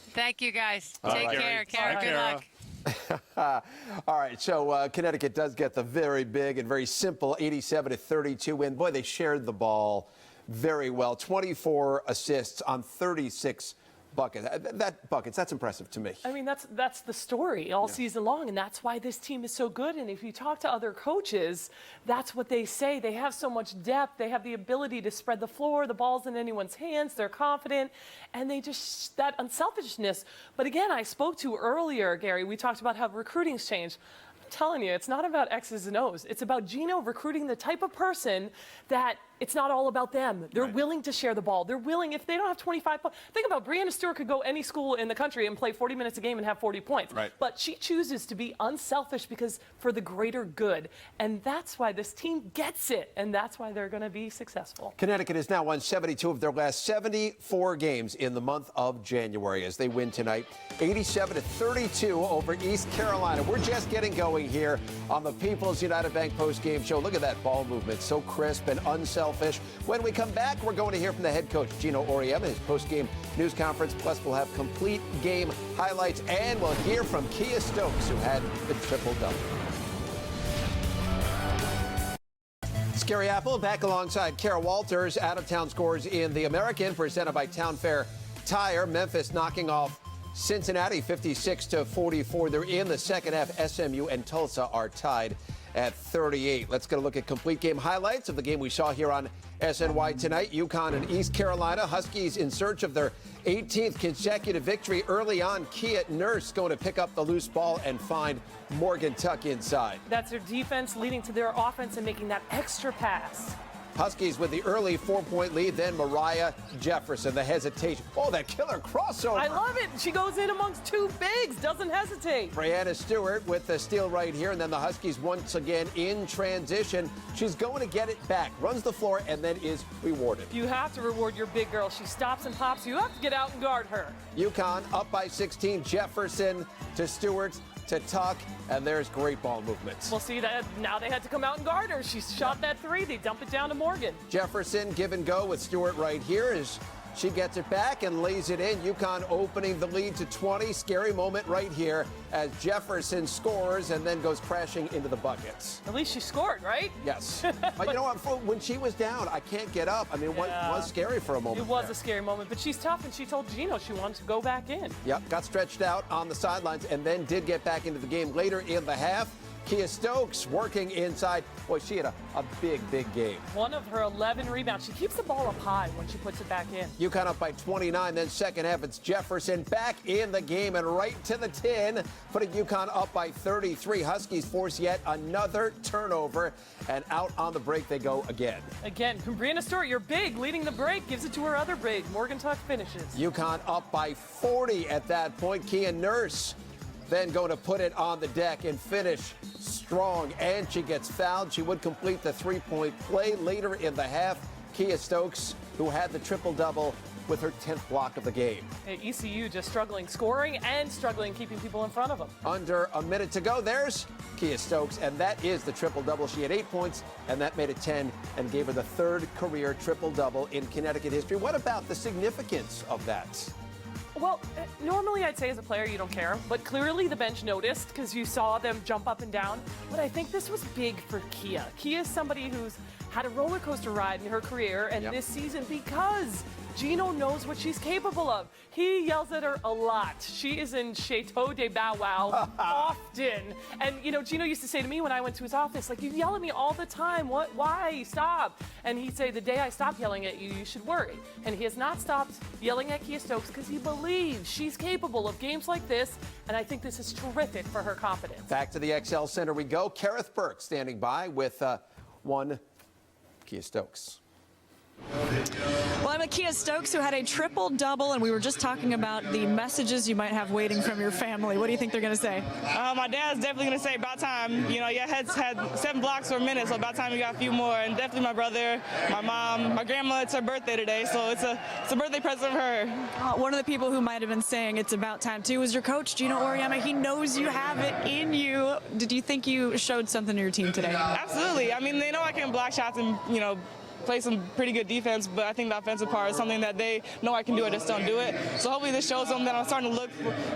Thank you, guys. Take care, Kara. Good luck. All right, so Connecticut does get the very big and very simple 87-32 win. Boy, they shared the ball very well. 24 assists on 36 buckets. That's impressive to me. I mean, that's the story all season long, and that's why this team is so good. And if you talk to other coaches, that's what they say. They have so much depth. They have the ability to spread the floor. The ball's in anyone's hands. They're confident, and they just, that unselfishness. But again, I spoke to earlier, Gary, we talked about how recruiting's changed. I'm telling you, it's not about X's and O's. It's about Gino recruiting the type of person that it's not all about them. They're willing to share the ball. They're willing, if they don't have 25 points. Think about Brianna Stewart could go any school in the country and play 40 minutes a game and have 40 points. Right. But she chooses to be unselfish because for the greater good. And that's why this team gets it. And that's why they're going to be successful. Connecticut has now won 72 of their last 74 games in the month of January as they win tonight 87-32 over East Carolina. We're just getting going here on the People's United Bank postgame show. Look at that ball movement. So crisp and unselfish. When we come back, we're going to hear from the head coach, Gino Auriemma, his post-game news conference. Plus, we'll have complete game highlights, and we'll hear from Kia Stokes, who had the triple-double. Scary Apple back alongside Kara Walters. Out-of-town scores in the American, presented by Town Fair Tire. Memphis knocking off Cincinnati 56-44. They're in the second half. SMU and Tulsa are tied at 38. Let's get a look at complete game highlights of the game we saw here on SNY tonight. UConn and East Carolina. Huskies in search of their 18th consecutive victory. Early on, Kia Nurse going to pick up the loose ball and find Morgan Tuck inside. That's their defense leading to their offense and making that extra pass. Huskies with the early 4-point lead, then Mariah Jefferson, the hesitation. Oh, that killer crossover. I love it. She goes in amongst two bigs, doesn't hesitate. Brianna Stewart with the steal right here, and then the Huskies once again in transition. She's going to get it back, runs the floor, and then is rewarded. You have to reward your big girl. She stops and pops. You have to get out and guard her. UConn up by 16. Jefferson to Stewart to Tuck, and there's great ball movements. We'll see that now they had to come out and guard her. She shot that three. They dump it down to Morgan. Jefferson give and go with Stewart right here as she gets it back and lays it in. UConn opening the lead to 20. Scary moment right here as Jefferson scores and then goes crashing into the buckets. At least she scored, right? Yes. But you know what? When she was down, I can't get up. I mean, it was scary for a moment. It was there. a scary moment, but she's tough, and she told Gino she wanted to go back in. Yep, got stretched out on the sidelines and then did get back into the game later in the half. Kia Stokes working inside. Boy, she had a big game. One of her 11 rebounds. She keeps the ball up high when she puts it back in. UConn up by 29. Then second half, it's Jefferson back in the game and right to the tin, putting UConn up by 33. Huskies force yet another turnover, and out on the break they go again. Again, Brianna Stewart, you're big, leading the break, gives it to her other big. Morgan Tuck finishes. UConn up by 40 at that point. Kia Nurse then going to put it on the deck and finish strong, and she gets fouled. She would complete the three-point play later in the half. Kia Stokes, who had the triple-double with her 10th block of the game. ECU just struggling scoring and struggling keeping people in front of them. Under a minute to go, there's Kia Stokes, and that is the triple-double. She had 8 points, and that made it 10 and gave her the third career triple-double in Connecticut history. What about the significance of that? Well, normally I'd say as a player you don't care, but clearly the bench noticed because you saw them jump up and down. But I think this was big for Kia. Kia is somebody who's had a roller coaster ride in her career, and this season, because Gino knows what she's capable of. He yells at her a lot. She is in Chateau de Bow Wow often. And, you know, Gino used to say to me when I went to his office, like, you yell at me all the time. What? Why? Stop. And he'd say, the day I stop yelling at you, you should worry. And he has not stopped yelling at Kia Stokes because he believes she's capable of games like this. And I think this is terrific for her confidence. Back to the XL Center we go. Kareth Burke standing by with one Kia Stokes. Well, I'm with Kia Stokes, who had a triple-double, and we were just talking about the messages you might have waiting from your family. What do you think they're going to say? My dad's definitely going to say about time. You know, your head's had 7 blocks for a minute, so about time you got a few more. And definitely my brother, my mom, my grandma. It's her birthday today, so it's a birthday present for her. One of the people who might have been saying it's about time, too, was your coach, Gino Auriemma. He knows you have it in you. Did you think you showed something to your team today? Absolutely. I mean, they know I can block shots and, you know, play some pretty good defense, but I think the offensive part is something that they know I can do. I just don't do it. So hopefully this shows them that I'm starting to look,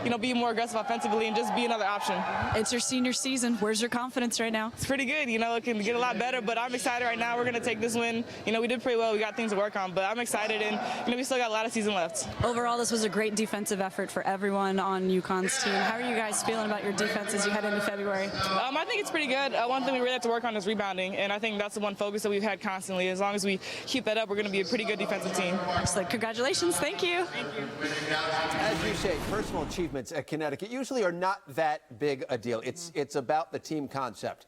you know, be more aggressive offensively and just be another option. It's your senior season. Where's your confidence right now? It's pretty good. You know, it can get a lot better, but I'm excited right now. We're going to take this win. You know, we did pretty well. We got things to work on, but I'm excited, and, you know, we still got a lot of season left. Overall, this was a great defensive effort for everyone on UConn's team. How are you guys feeling about your defense as you head into February? I think it's pretty good. One thing we really have to work on is rebounding, and I think that's the one focus that we've had constantly. As long as we keep that up, we're going to be a pretty good defensive team. Excellent. Congratulations. Thank you. Thank you. As you say, personal achievements at Connecticut usually are not that big a deal. It's about the team concept.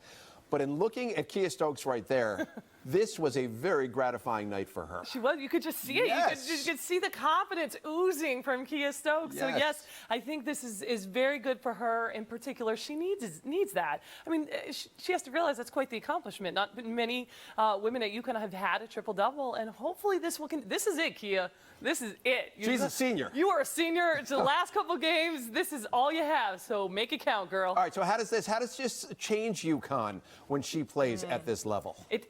But in looking at Kia Stokes right there, this was a very gratifying night for her. She was. You could just see it. Yes. You could see the confidence oozing from Kia Stokes. Yes. So, yes, I think this is very good for her in particular. She needs that. I mean, she has to realize that's quite the accomplishment. Not many women at UConn have had a triple-double, and hopefully this is it, Kia. This is it. She's a senior. You are a senior. It's the last couple games. This is all you have, so make it count, girl. All right, so how does this change UConn when she plays at this level? It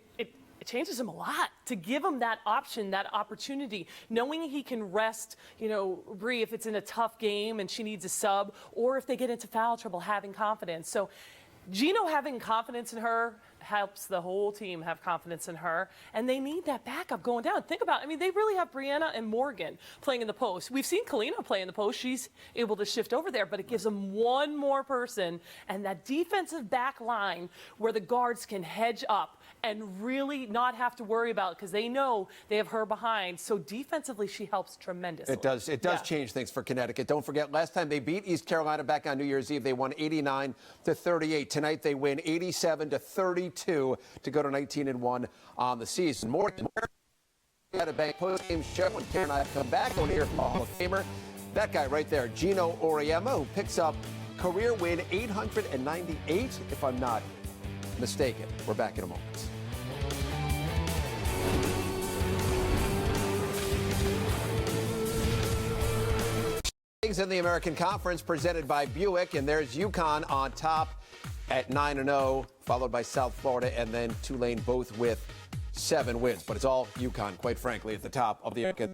changes him a lot to give him that option, that opportunity, knowing he can rest, you know, Bree, if it's in a tough game and she needs a sub, or if they get into foul trouble, having confidence. So Gino having confidence in her helps the whole team have confidence in her, and they need that backup going down. Think about it. I mean, they really have Brianna and Morgan playing in the post. We've seen Kalina play in the post. She's able to shift over there, but it gives them one more person and that defensive back line where the guards can hedge up and really not have to worry about it because they know they have her behind. So defensively, she helps tremendously. It does change things for Connecticut. Don't forget, last time they beat East Carolina back on New Year's Eve, they won 89-38. Tonight they win 87-32 to go to 19-1 on the season. More at a bank post-game show when Karen and I come back. We'll hear from Hall of Famer, that guy right there, Gino Auriemma, who picks up career win 898, if I'm not mistaken. We're back in a moment. In the American Conference presented by Buick, and there's UConn on top at 9-0, followed by South Florida and then Tulane, both with 7 wins. But it's all UConn, quite frankly, at the top of the American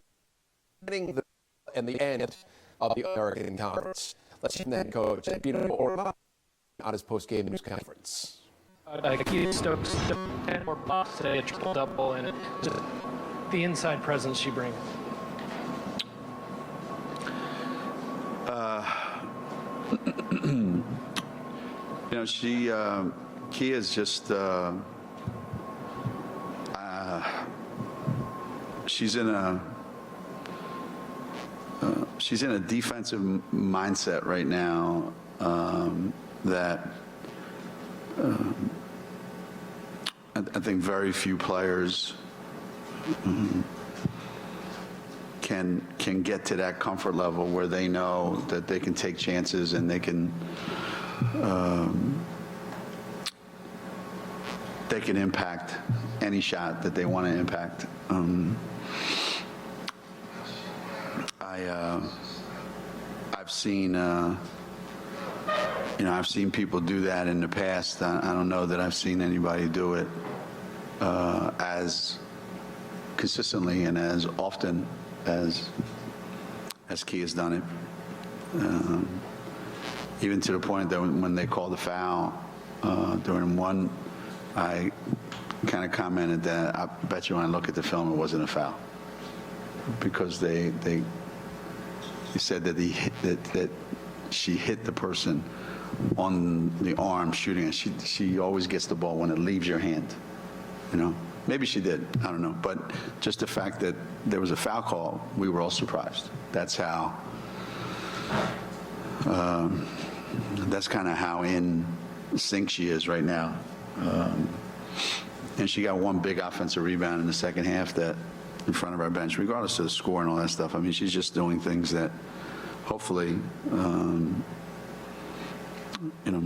and the end of the American Conference. Let's hear then coach Gino Auriemma on his post-game news conference. Kia Stokes 10 more blocks today, a triple-double, and just the inside presence she brings. You know, Kia's just, she's in a defensive mindset right now that I think very few players can get to that comfort level where they know that they can take chances and they can impact any shot that they want to impact. I've seen I've seen people do that in the past. I don't know that I've seen anybody do it as consistently and as often as Kia's done it. Even to the point that when they called the foul during one, I kind of commented that I bet you when I look at the film it wasn't a foul, because they said that that she hit the person on the arm shooting, and she always gets the ball when it leaves your hand, you know. Maybe she did, I don't know, but just the fact that there was a foul call, we were all surprised. That's how. That's kind of how in sync she is right now. And she got one big offensive rebound in the second half that in front of our bench, regardless of the score and all that stuff. I mean, she's just doing things that hopefully, you know,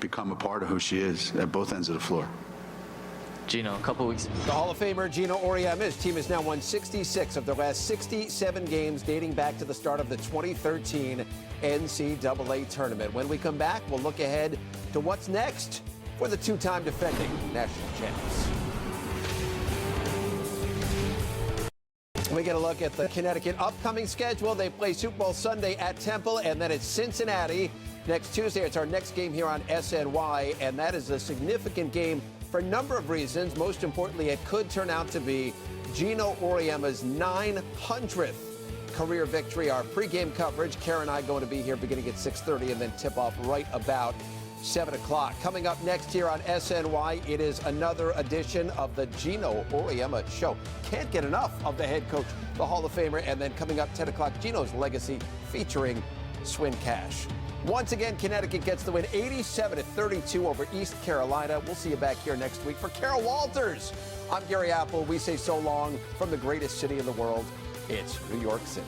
become a part of who she is at both ends of the floor. Gino, a couple weeks. The Hall of Famer Gino Auriemma, his team has now won 66 of their last 67 games dating back to the start of the 2013 NCAA tournament. When we come back, we'll look ahead to what's next for the two-time defending national champs. We get a look at the Connecticut upcoming schedule. They play Super Bowl Sunday at Temple, and then it's Cincinnati next Tuesday. It's our next game here on SNY, and that is a significant game for a number of reasons. Most importantly, it could turn out to be Gino Auriemma's 900th career victory. Our pregame coverage, Karen and I going to be here beginning at 6:30 and then tip off right about 7 o'clock. Coming up next here on SNY, it is another edition of the Gino Auriemma Show. Can't get enough of the head coach, the Hall of Famer, and then coming up 10 o'clock, Gino's legacy featuring Swin Cash. Once again, Connecticut gets the win 87-32 over East Carolina. We'll see you back here next week. For Carol Walters, I'm Gary Apple. We say so long from the greatest city in the world. It's New York City.